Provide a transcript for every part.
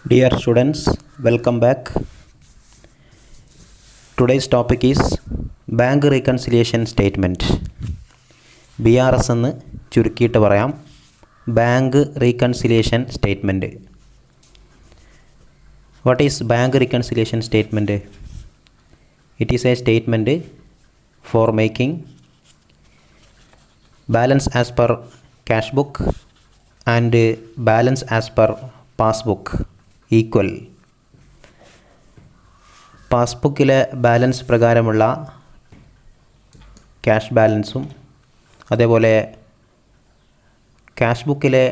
Dear students, welcome back. Today's topic is Bank Reconciliation Statement. BRS എന്ന് ചുരുക്കിയിട്ട് പറയാം. Bank Reconciliation Statement. What is Bank Reconciliation Statement? It is a statement for making balance as per cash book and balance as per passbook equal. പാസ്ബുക്കിലെ balance പ്രകാരമുള്ള cash ബാലൻസും അതേപോലെ cash ബുക്കിലെ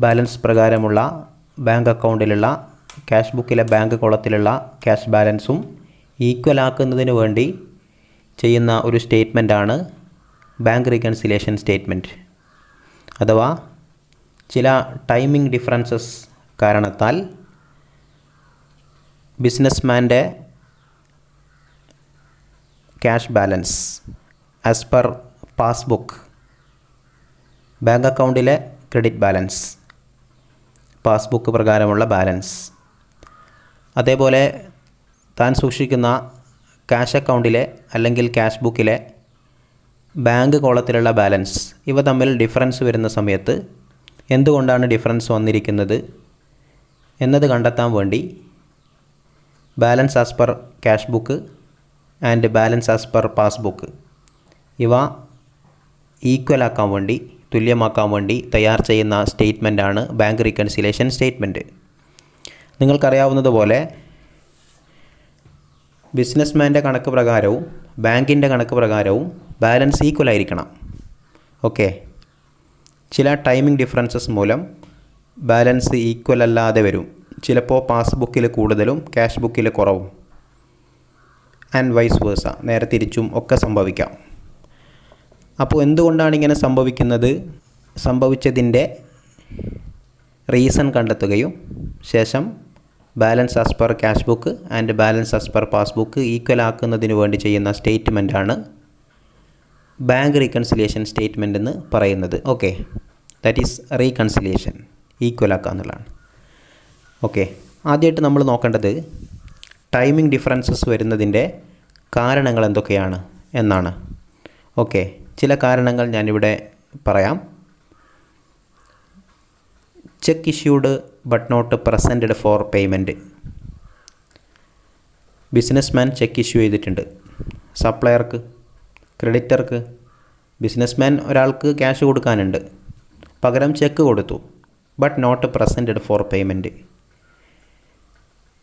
balance പ്രകാരമുള്ള bank അക്കൗണ്ടിലുള്ള cash ബുക്കിലെ bank കോളത്തിലുള്ള cash ബാലൻസും ഈക്വൽ ആക്കുന്നതിന് വേണ്ടി ചെയ്യുന്ന ഒരു സ്റ്റേറ്റ്മെൻറ്റാണ് ബാങ്ക് റീകൺസിലിയേഷൻ സ്റ്റേറ്റ്മെൻറ്റ്. അഥവാ ചില ടൈമിംഗ് ഡിഫറൻസസ് കാരണത്താൽ ബിസിനസ്മാൻ്റെ cash balance as per passbook, bank അക്കൗണ്ടിലെ ക്രെഡിറ്റ് ബാലൻസ്, പാസ്ബുക്ക് പ്രകാരമുള്ള ബാലൻസ്, അതേപോലെ താൻ സൂക്ഷിക്കുന്ന ക്യാഷ് അക്കൗണ്ടിലെ അല്ലെങ്കിൽ ക്യാഷ് ബുക്കിലെ ബാങ്ക് കോളത്തിലുള്ള ബാലൻസ്, ഇവ തമ്മിൽ ഡിഫറൻസ് വരുന്ന സമയത്ത് എന്തുകൊണ്ടാണ് ഡിഫറൻസ് വന്നിരിക്കുന്നത് എന്നത് കണ്ടെത്താൻ വേണ്ടി balance as per cash book and balance as per passbook ഇവ ഈക്വലാക്കാൻ വേണ്ടി, തുല്യമാക്കാൻ വേണ്ടി തയ്യാർ ചെയ്യുന്ന സ്റ്റേറ്റ്മെൻറ്റാണ് ബാങ്ക് റീകൺസിലിയേഷൻ സ്റ്റേറ്റ്മെൻറ്റ്. നിങ്ങൾക്കറിയാവുന്നതുപോലെ ബിസിനസ്മാൻ്റെ കണക്ക് പ്രകാരവും ബാങ്കിൻ്റെ കണക്ക് പ്രകാരവും ബാലൻസ് ഈക്വലായിരിക്കണം. ഓക്കെ, ചില ടൈമിംഗ് ഡിഫറൻസസ് മൂലം ബാലൻസ് ഈക്വൽ അല്ലാതെ വരും. ചിലപ്പോൾ പാസ്ബുക്കിൽ കൂടുതലും ക്യാഷ് ബുക്കിൽ കുറവും, ആൻഡ് വൈസ് വേഴ്സ, നേരെ തിരിച്ചും ഒക്കെ സംഭവിക്കാം. അപ്പോൾ എന്തുകൊണ്ടാണ് ഇങ്ങനെ സംഭവിക്കുന്നത്, സംഭവിച്ചതിൻ്റെ റീസൺ കണ്ടെത്തുകയും ശേഷം balance as per cash book and balance as per passbook equal ആക്കുന്നതിന് വേണ്ടി ചെയ്യുന്ന സ്റ്റേറ്റ്മെൻറ്റാണ് ബാങ്ക് റീകൺസിലിയേഷൻ സ്റ്റേറ്റ്മെൻ്റ് എന്ന് പറയുന്നത്. Okay, that is reconciliation, equal ആക്കുക എന്നുള്ളതാണ്. ഓക്കെ, ആദ്യമായിട്ട് നമ്മൾ നോക്കേണ്ടത് ടൈമിംഗ് ഡിഫറൻസസ് വരുന്നതിൻ്റെ കാരണങ്ങൾ എന്തൊക്കെയാണ് എന്നാണ്. ഓക്കെ, ചില കാരണങ്ങൾ ഞാനിവിടെ പറയാം. Cheque issued but not presented for payment. Businessman cheque issue ചെയ്തിട്ടുണ്ട് സപ്ലയർക്ക്, ക്രെഡിറ്റർക്ക്. ബിസിനസ്മാൻ ഒരാൾക്ക് ക്യാഷ് കൊടുക്കാനുണ്ട്, പകരം ചെക്ക് കൊടുത്തു, but not presented for payment.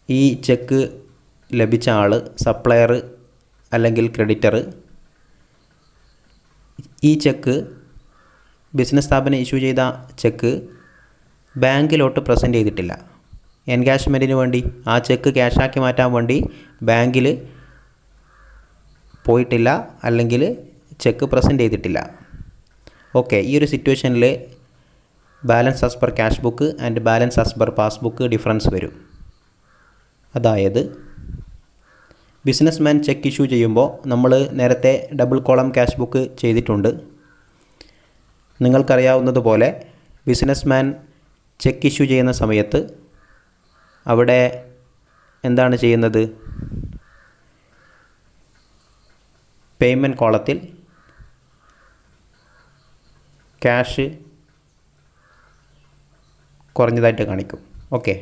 ഈ ചെക്ക് ലഭിച്ച ആൾ, സപ്ലയർ അല്ലെങ്കിൽ ക്രെഡിറ്റർ, ഈ ചെക്ക് ബിസിനസ് സ്ഥാപനം ഇഷ്യൂ ചെയ്ത ചെക്ക് ബാങ്കിലോട്ട് പ്രസൻറ്റ് ചെയ്തിട്ടില്ല. എൻകാഷ്മെൻറ്റിന് വേണ്ടി, ആ ചെക്ക് ക്യാഷാക്കി മാറ്റാൻ വേണ്ടി ബാങ്കിൽ പോയിട്ടില്ല, അല്ലെങ്കിൽ ചെക്ക് പ്രസൻറ്റ് ചെയ്തിട്ടില്ല. ഓക്കെ, ഈ ഒരു സിറ്റുവേഷനിൽ balance as per cash book and balance as per passbook difference വരും. അതായത് ബിസിനസ്മാൻ ചെക്ക് ഇഷ്യൂ ചെയ്യുമ്പോൾ നമ്മൾ നേരത്തെ ഡബിൾ കോളം ക്യാഷ് ബുക്ക് ചെയ്തിട്ടുണ്ട്. നിങ്ങൾക്കറിയാവുന്നതുപോലെ ബിസിനസ്മാൻ ചെക്ക് ഇഷ്യൂ ചെയ്യുന്ന സമയത്ത് അവിടെ എന്താണ് ചെയ്യുന്നത്, പേയ്മെൻറ്റ് കോളത്തിൽ ക്യാഷ് കുറഞ്ഞതായിട്ട് കാണിക്കും. ഓക്കെ,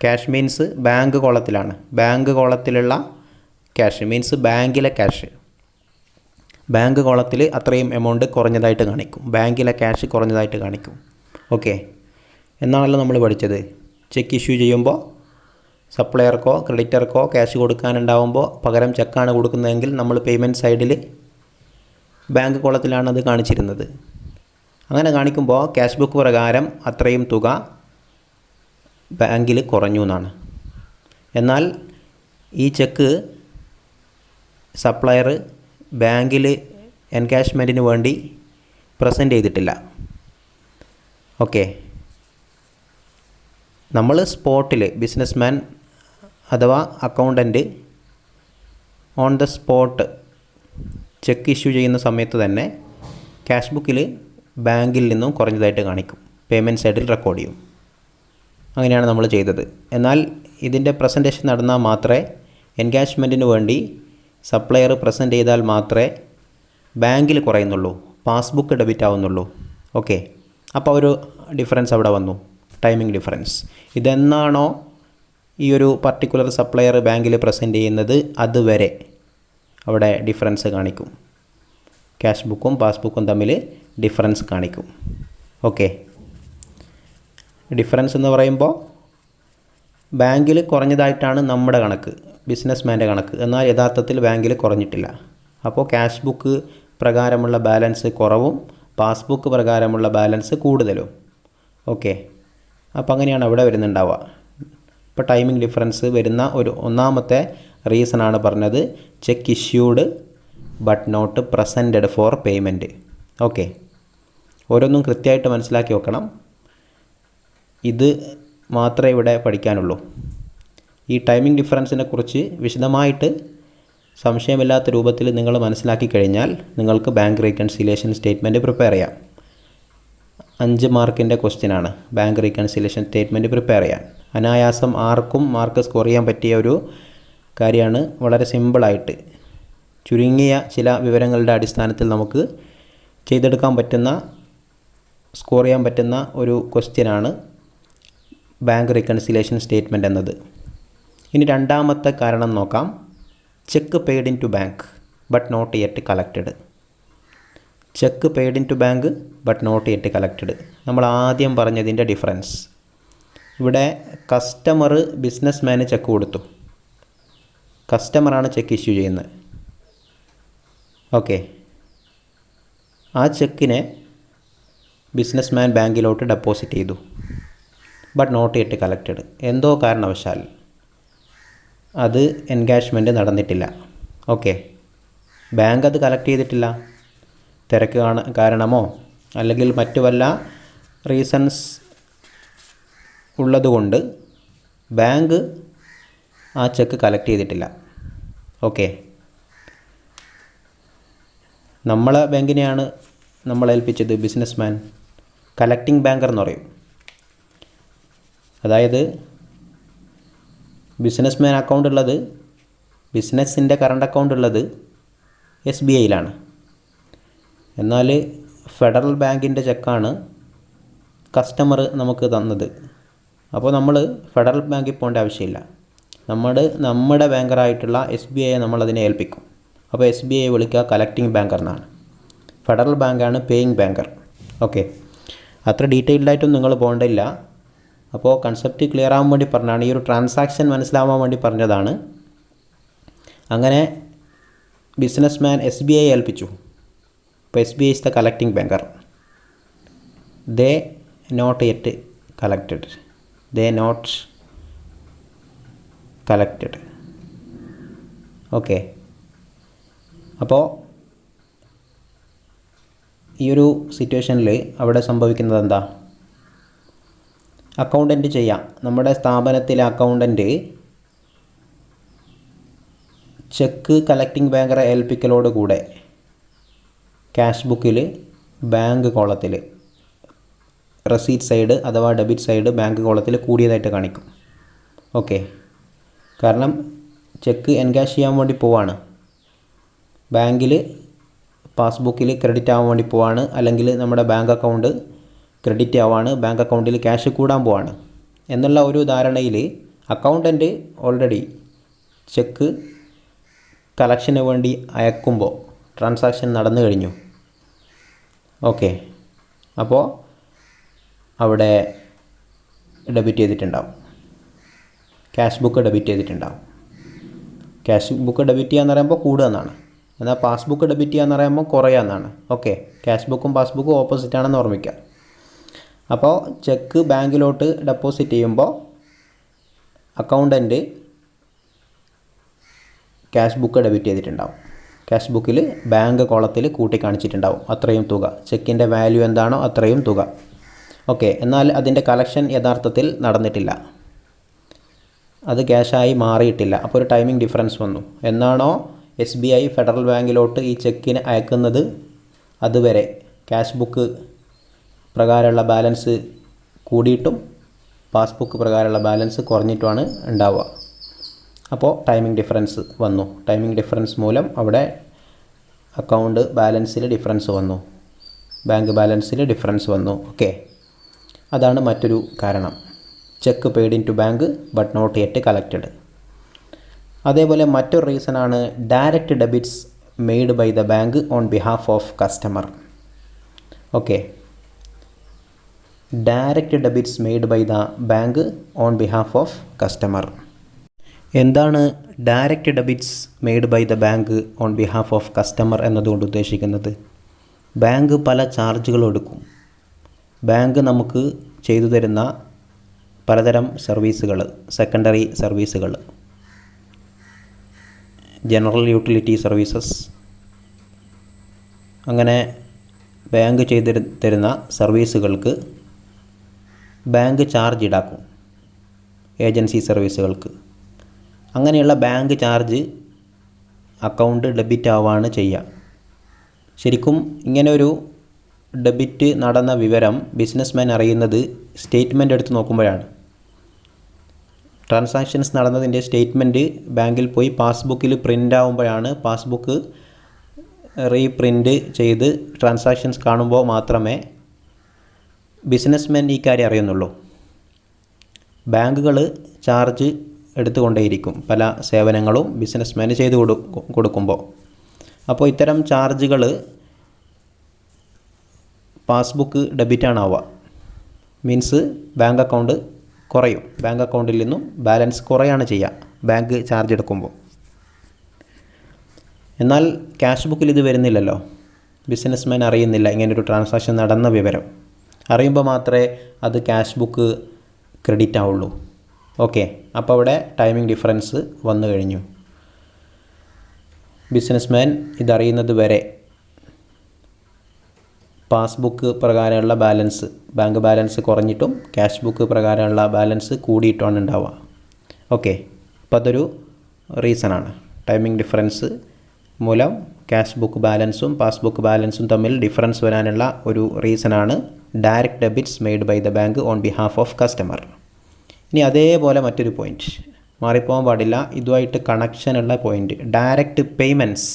ക്യാഷ് മീൻസ് ബാങ്ക് കോളത്തിലാണ്, ബാങ്ക് കോളത്തിലുള്ള ക്യാഷ് മീൻസ് ബാങ്കിലെ ക്യാഷ്, ബാങ്ക് കോളത്തിൽ അത്രയും എമൗണ്ട് കുറഞ്ഞതായിട്ട് കാണിക്കും, ബാങ്കിലെ ക്യാഷ് കുറഞ്ഞതായിട്ട് കാണിക്കും. ഓക്കെ, എന്നാണല്ലോ നമ്മൾ പഠിച്ചത്, ചെക്ക് ഇഷ്യൂ ചെയ്യുമ്പോൾ സപ്ലയർക്കോ ക്രെഡിറ്റർക്കോ ക്യാഷ് കൊടുക്കാനുണ്ടാവുമ്പോൾ പകരം ചെക്കാണ് കൊടുക്കുന്നതെങ്കിൽ നമ്മൾ പേയ്മെൻറ്റ് സൈഡിൽ ബാങ്ക് കോളത്തിലാണ് അത് കാണിച്ചിരുന്നത്. അങ്ങനെ കാണിക്കുമ്പോൾ ക്യാഷ് ബുക്ക് പ്രകാരം അത്രയും തുക ബാങ്കിൽ കുറഞ്ഞു എന്നാണ്. എന്നാൽ ഈ ചെക്ക് സപ്ലയർ ബാങ്കിൽ എൻകാഷ്മെൻറ്റിന് വേണ്ടി പ്രസൻറ്റ് ചെയ്തിട്ടില്ല. ഓക്കെ, നമ്മൾ സ്പോട്ടിൽ ബിസിനസ്മാൻ അഥവാ accountant on the spot cheque issue ചെയ്യുന്ന സമയത്ത് തന്നെ ക്യാഷ് ബുക്കിൽ ബാങ്കിൽ നിന്നും കുറഞ്ഞതായിട്ട് കാണിക്കും, പേയ്മെൻറ്റ് സൈഡിൽ റെക്കോർഡ് ചെയ്യും. അങ്ങനെയാണ് നമ്മൾ ചെയ്തത്. എന്നാൽ ഇതിൻ്റെ പ്രസൻറ്റേഷൻ നടന്നാൽ മാത്രമേ എൻഗേജ്മെൻറ്റിന് വേണ്ടി സപ്ലയർ പ്രസൻറ്റ് ചെയ്താൽ മാത്രമേ ബാങ്കിൽ കുറയുന്നുള്ളൂ, പാസ്ബുക്ക് ഡെബിറ്റ് ആവുന്നുള്ളൂ. ഓക്കെ, അപ്പോൾ ഒരു ഡിഫറൻസ് അവിടെ വന്നു, ടൈമിംഗ് ഡിഫറൻസ്. ഇതെന്നാണോ ഈ ഒരു പർട്ടിക്കുലർ സപ്ലയർ ബാങ്കിൽ പ്രസൻറ്റ് ചെയ്യുന്നത് അതുവരെ അവിടെ ഡിഫറൻസ് കാണിക്കും. ക്യാഷ് ബുക്കും പാസ്ബുക്കും തമ്മിൽ ഡിഫറൻസ് കാണിക്കും. ഓക്കെ, ഡിഫറൻസ് എന്ന് പറയുമ്പോൾ ബാങ്കിൽ കുറഞ്ഞതായിട്ടാണ് നമ്മുടെ കണക്ക്, ബിസിനസ്മാൻ്റെ കണക്ക്. എന്നാൽ യഥാർത്ഥത്തിൽ ബാങ്കിൽ കുറഞ്ഞിട്ടില്ല. അപ്പോൾ ക്യാഷ് ബുക്ക് പ്രകാരമുള്ള ബാലൻസ് കുറവും പാസ്ബുക്ക് പ്രകാരമുള്ള ബാലൻസ് കൂടുതലും. ഓക്കെ, അപ്പോൾ അങ്ങനെയാണ് അവിടെ വരുന്നുണ്ടാവുക. ഇപ്പോൾ ടൈമിംഗ് ഡിഫറൻസ് വരുന്ന ഒരു ഒന്നാമത്തെ റീസണാണ് പറഞ്ഞത്, cheque issued but not presented for payment. Okay, ഓരോന്നും കൃത്യമായിട്ട് മനസ്സിലാക്കി വെക്കണം. ഇത് മാത്രമേ ഇവിടെ പഠിക്കാനുള്ളൂ. ഈ ടൈമിംഗ് ഡിഫറൻസിനെ കുറിച്ച് വിശദമായിട്ട് സംശയമില്ലാത്ത രൂപത്തിൽ നിങ്ങൾ മനസ്സിലാക്കി കഴിഞ്ഞാൽ നിങ്ങൾക്ക് ബാങ്ക് റീകൺസിലിയേഷൻ സ്റ്റേറ്റ്മെൻറ്റ് പ്രിപ്പയർ ചെയ്യാം. 5 മാർക്കിൻ്റെ ക്വസ്റ്റ്യനാണ് ബാങ്ക് റീകൺസിലിയേഷൻ സ്റ്റേറ്റ്മെൻറ്റ് പ്രിപ്പയർ ചെയ്യാൻ. അനായാസം ആർക്കും മാർക്ക് സ്കോർ ചെയ്യാൻ പറ്റിയ ഒരു കാര്യമാണ്. വളരെ സിമ്പിളായിട്ട് ചുരുങ്ങിയ ചില വിവരങ്ങളുടെ അടിസ്ഥാനത്തിൽ നമുക്ക് ചെയ്തെടുക്കാൻ പറ്റുന്ന, സ്കോർ ചെയ്യാൻ പറ്റുന്ന ഒരു ക്വസ്റ്റ്യനാണ് ബാങ്ക് റീകൺസിലിയേഷൻ സ്റ്റേറ്റ്മെൻറ്റ് എന്നത്. ഇനി രണ്ടാമത്തെ കാരണം നോക്കാം. Cheque paid in to bank but not yet collected. Cheque paid in to bank but not yet collected. നമ്മൾ ആദ്യം പറഞ്ഞതിൻ്റെ ഡിഫറൻസ്. ഇവിടെ കസ്റ്റമർ ബിസിനസ്മാന് ചെക്ക് കൊടുത്തു, കസ്റ്റമറാണ് ചെക്ക് ഇഷ്യൂ ചെയ്യുന്നത്. ഓക്കെ, ആ ചെക്കിനെ ബിസിനസ്മാൻ ബാങ്കിലോട്ട് ഡെപ്പോസിറ്റ് ചെയ്തു, ബട്ട് നോട്ട് യെറ്റ് കളക്റ്റഡ്. എന്തോ കാരണവശാൽ അത് എൻഗേജ്മെൻറ്റ് നടന്നിട്ടില്ല. ഓക്കെ, ബാങ്ക് അത് കളക്ട് ചെയ്തിട്ടില്ല. തിരക്ക് കാരണമോ അല്ലെങ്കിൽ മറ്റു വല്ല റീസൺസ് ഉള്ളതുകൊണ്ട് ബാങ്ക് ആ ചെക്ക് കളക്ട് ചെയ്തിട്ടില്ല. ഓക്കെ, നമ്മളെ ബാങ്കിനെയാണ് നമ്മൾ ഏൽപ്പിച്ചത് ബിസിനസ്മാൻ. കളക്റ്റിംഗ് ബാങ്കർ എന്ന് പറയും. അതായത് ബിസിനസ്മാൻ അക്കൗണ്ട് ഉള്ളത്, ബിസിനസ്സിൻ്റെ കറണ്ട് അക്കൗണ്ട് ഉള്ളത് SBIയിലാണ്. എന്നാൽ ഫെഡറൽ ബാങ്കിൻ്റെ ചെക്കാണ് കസ്റ്റമർ നമുക്ക് തന്നത്. അപ്പോൾ നമ്മൾ ഫെഡറൽ ബാങ്കിൽ പോകേണ്ട ആവശ്യമില്ല. നമ്മുടെ ബാങ്കറായിട്ടുള്ള SBIയെ നമ്മളതിനെ ഏൽപ്പിക്കും. അപ്പോൾ SBIയെ വിളിക്കുക കളക്റ്റിംഗ് ബാങ്കർ എന്നാണ്. ഫെഡറൽ ബാങ്കാണ് പേയിങ് ബാങ്കർ. ഓക്കെ, അത്ര ഡീറ്റെയിൽഡായിട്ടും നിങ്ങൾ പോകേണ്ടില്ല. അപ്പോൾ കൺസെപ്റ്റ് ക്ലിയർ ആവാൻ വേണ്ടി പറഞ്ഞാണ്, ഈ ഒരു ട്രാൻസാക്ഷൻ മനസ്സിലാവാൻ വേണ്ടി പറഞ്ഞതാണ്. അങ്ങനെ ബിസിനസ്മാൻ SBIയെ ഏൽപ്പിച്ചു. അപ്പോൾ SBI is the collecting banker. They not yet collected. They not collected. Okay, അപ്പോൾ ഈ ഒരു സിറ്റുവേഷനിൽ അവിടെ സംഭവിക്കുന്നത് എന്താ? അക്കൗണ്ടൻറ്റ് ചെയ്യാം. നമ്മുടെ സ്ഥാപനത്തിലെ അക്കൗണ്ടൻറ്റ് ചെക്ക് കളക്റ്റിംഗ് ബാങ്കറെ ഏൽപ്പിക്കലോട് കൂടെ ക്യാഷ് ബുക്കിൽ ബാങ്ക് കോളത്തിൽ റെസീറ്റ് സൈഡ് അഥവാ ഡെബിറ്റ് സൈഡ് ബാങ്ക് കോളത്തിൽ കൂടിയതായിട്ട് കാണിക്കും. ഓക്കെ, കാരണം ചെക്ക് എൻകാഷ് ചെയ്യാൻ വേണ്ടി പോവാണ്, ബാങ്കിൽ പാസ്ബുക്കിൽ ക്രെഡിറ്റ് ആവാൻ വേണ്ടി പോവാണ്, അല്ലെങ്കിൽ നമ്മുടെ ബാങ്ക് അക്കൗണ്ട് ക്രെഡിറ്റ് ആവാണ്, ബാങ്ക് അക്കൗണ്ടിൽ ക്യാഷ് കൂടാൻ പോവാണ് എന്നുള്ള ഒരു ധാരണയിൽ അക്കൗണ്ടൻറ്റ് ഓൾറെഡി ചെക്ക് കളക്ഷന് വേണ്ടി അയക്കുമ്പോൾ ട്രാൻസാക്ഷൻ നടന്നു കഴിഞ്ഞു. ഓക്കെ, അപ്പോൾ അവിടെ ഡെബിറ്റ് ചെയ്തിട്ടുണ്ടാവും, ക്യാഷ് ബുക്ക് ഡെബിറ്റ് ചെയ്തിട്ടുണ്ടാവും. ക്യാഷ് ബുക്ക് ഡെബിറ്റ് ചെയ്യാന്ന് പറയുമ്പോൾ കൂടുക എന്നാണ്, എന്നാൽ പാസ്ബുക്ക് ഡെബിറ്റ് ചെയ്യാന്ന് പറയുമ്പോൾ കുറയുക എന്നാണ്. ഓക്കെ, ക്യാഷ് ബുക്കും പാസ്ബുക്കും ഓപ്പോസിറ്റ് ആണെന്ന് ഓർമ്മിക്കുക. അപ്പോൾ ചെക്ക് ബാങ്കിലോട്ട് ഡെപ്പോസിറ്റ് ചെയ്യുമ്പോൾ അക്കൗണ്ടൻറ്റ് ക്യാഷ് ബുക്ക് ഡെബിറ്റ് ചെയ്തിട്ടുണ്ടാവും. ക്യാഷ് ബുക്കിൽ ബാങ്ക് കോളത്തിൽ കൂട്ടി കാണിച്ചിട്ടുണ്ടാവും അത്രയും തുക, ചെക്കിൻ്റെ വാല്യൂ എന്താണോ അത്രയും തുക. ഓക്കെ, എന്നാൽ അതിൻ്റെ കളക്ഷൻ യഥാർത്ഥത്തിൽ നടന്നിട്ടില്ല, അത് ക്യാഷായി മാറിയിട്ടില്ല. അപ്പോൾ ഒരു ടൈമിംഗ് ഡിഫറൻസ് വന്നു. എന്നാണോ SBI ഫെഡറൽ ബാങ്കിലോട്ട് ഈ ചെക്കിന് അയക്കുന്നത് അതുവരെ ക്യാഷ് ബുക്ക് പ്രകാരമുള്ള ബാലൻസ് കൂടിയിട്ടും പാസ്ബുക്ക് പ്രകാരമുള്ള ബാലൻസ് കുറഞ്ഞിട്ടുമാണ് ഉണ്ടാവുക. അപ്പോൾ ടൈമിംഗ് ഡിഫറൻസ് വന്നു. ടൈമിംഗ് ഡിഫറൻസ് മൂലം അവിടെ അക്കൗണ്ട് ബാലൻസിൽ ഡിഫറൻസ് വന്നു, ബാങ്ക് ബാലൻസിൽ ഡിഫറൻസ് വന്നു. ഓക്കെ, അതാണ് മറ്റൊരു കാരണം. Cheque paid in to bank but not yet collected. അതേപോലെ മറ്റൊരു റീസണാണ് direct debits made by the bank on behalf of customer. Okay, direct debits made by the bank on behalf of customer. എന്താണ് direct debits made by the bank on behalf of customer എന്നതുകൊണ്ട് ഉദ്ദേശിക്കുന്നത്? Bank പല ചാർജുകളും എടുക്കും. Bank നമുക്ക് ചെയ്തു തരുന്ന പലതരം സർവീസുകൾ, സെക്കൻഡറി സർവീസുകൾ, ജനറൽ യൂട്ടിലിറ്റി സർവീസസ്, അങ്ങനെ ബാങ്ക് ചെയ്തു തരുന്ന സർവീസുകൾക്ക് ബാങ്ക് ചാർജ് ഈടാക്കും. ഏജൻസി സർവീസുകൾക്ക് അങ്ങനെയുള്ള ബാങ്ക് ചാർജ് അക്കൗണ്ട് ഡെബിറ്റ് ആവുകയാണ് ചെയ്യുക. ശരിക്കും ഇങ്ങനൊരു ഡെബിറ്റ് നടന്ന വിവരം ബിസിനസ്മാൻ അറിയുന്നത് സ്റ്റേറ്റ്മെൻറ്റ് എടുത്ത് നോക്കുമ്പോഴാണ്. ട്രാൻസാക്ഷൻസ് നടന്നതിൻ്റെ സ്റ്റേറ്റ്മെൻറ്റ് ബാങ്കിൽ പോയി പാസ്ബുക്കിൽ പ്രിൻ്റ് ആവുമ്പോഴാണ്, പാസ്ബുക്ക് റീപ്രിൻ്റ് ചെയ്ത് ട്രാൻസാക്ഷൻസ് കാണുമ്പോൾ മാത്രമേ ബിസിനസ്മാൻ ഈ കാര്യം അറിയുന്നുള്ളൂ. ബാങ്കുകൾ ചാർജ് എടുത്തുകൊണ്ടേയിരിക്കും പല സേവനങ്ങളും ബിസിനസ്മാന് ചെയ്തു കൊടുക്കുമ്പോൾ. അപ്പോൾ ഇത്തരം ചാർജുകൾ പാസ്ബുക്ക് ഡെബിറ്റാണ് ആവുക. മീൻസ് ബാങ്ക് അക്കൗണ്ട് കുറയും, ബാങ്ക് അക്കൗണ്ടിൽ നിന്നും ബാലൻസ് കുറയാണ് ചെയ്യുക ബാങ്ക് ചാർജ് എടുക്കുമ്പോൾ. എന്നാൽ ക്യാഷ് ബുക്കിൽ ഇത് വരുന്നില്ലല്ലോ. ബിസിനസ്മാൻ അറിയുന്നില്ല ഇങ്ങനൊരു ട്രാൻസാക്ഷൻ നടന്ന വിവരം. അറിയുമ്പോൾ മാത്രമേ അത് ക്യാഷ് ബുക്ക് ക്രെഡിറ്റ് ആവുള്ളൂ. ഓക്കെ, അപ്പോൾ അവിടെ ടൈമിംഗ് ഡിഫറൻസ് വന്നു കഴിഞ്ഞു. ബിസിനസ്മാൻ ഇതറിയുന്നത് വരെ പാസ്ബുക്ക് പ്രകാരമുള്ള ബാലൻസ്, ബാങ്ക് ബാലൻസ് കുറഞ്ഞിട്ടും ക്യാഷ് ബുക്ക് പ്രകാരമുള്ള ബാലൻസ് കൂടിയിട്ടുമാണ് ഉണ്ടാവുക. ഓക്കെ, അപ്പോൾ അതൊരു റീസണാണ്. ടൈമിംഗ് ഡിഫറൻസ് മൂലം ക്യാഷ് ബുക്ക് ബാലൻസും പാസ്ബുക്ക് ബാലൻസും തമ്മിൽ ഡിഫറൻസ് വരാനുള്ള ഒരു റീസണാണ് direct debits made by the bank on behalf of customer. ഇനി അതേപോലെ മറ്റൊരു പോയിൻറ്റ് മാറിപ്പോകാൻ പാടില്ല, ഇതുമായിട്ട് കണക്ഷനുള്ള point, direct payments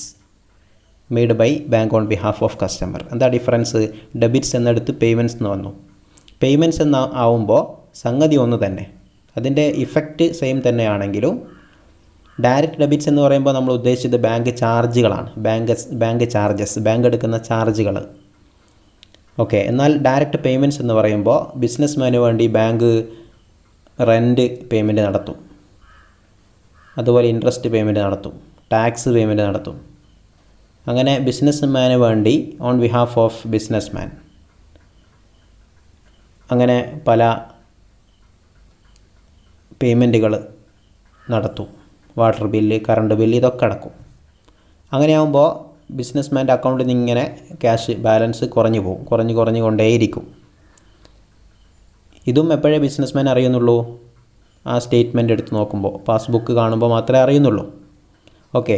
made by bank on behalf of customer. എന്താ ഡിഫറൻസ്? ഡെബിറ്റ്സ് എന്നെടുത്ത് പേയ്മെൻറ്റ്സ് എന്ന് വന്നു. പേയ്മെൻറ്റ്സ് എന്ന് ആവുമ്പോൾ സംഗതി ഒന്ന് തന്നെ, അതിൻ്റെ ഇഫക്റ്റ് സെയിം തന്നെയാണെങ്കിലും ഡയറക്റ്റ് ഡെബിറ്റ്സ് എന്ന് പറയുമ്പോൾ നമ്മൾ ഉദ്ദേശിച്ചത് ബാങ്ക് ചാർജുകളാണ്, ബാങ്ക് ചാർജസ്, ബാങ്ക് എടുക്കുന്ന ചാർജുകൾ. ഓക്കെ, എന്നാൽ ഡയറക്റ്റ് പേയ്മെൻറ്റ്സ് എന്ന് പറയുമ്പോൾ ബിസിനസ്മാന് വേണ്ടി ബാങ്ക് റെൻറ്റ് പേയ്മെൻറ്റ് നടത്തും, അതുപോലെ ഇൻട്രസ്റ്റ് പേയ്മെൻറ്റ് നടത്തും, ടാക്സ് പേയ്മെൻറ്റ് നടത്തും. അങ്ങനെ ബിസിനസ്മാന് വേണ്ടി ഓൺ ബിഹാഫ് ഓഫ് ബിസിനസ്മാൻ അങ്ങനെ പല പേയ്മെൻറ്റുകൾ നടത്തും. വാട്ടർ ബില്ല്, കറണ്ട് ബില്ല്, ഇതൊക്കെ അടക്കും. അങ്ങനെയാകുമ്പോൾ ബിസിനസ്മാൻ്റെ അക്കൗണ്ടിൽ നിന്ന് ഇങ്ങനെ ക്യാഷ് ബാലൻസ് കുറഞ്ഞു പോകും, കുറഞ്ഞു കൊണ്ടേയിരിക്കും. ഇതും എപ്പോഴേ ബിസിനസ്മാൻ അറിയുന്നുള്ളൂ? ആ സ്റ്റേറ്റ്മെൻറ്റ് എടുത്ത് നോക്കുമ്പോൾ, പാസ്ബുക്ക് കാണുമ്പോൾ മാത്രമേ അറിയുന്നുള്ളൂ. ഓക്കെ,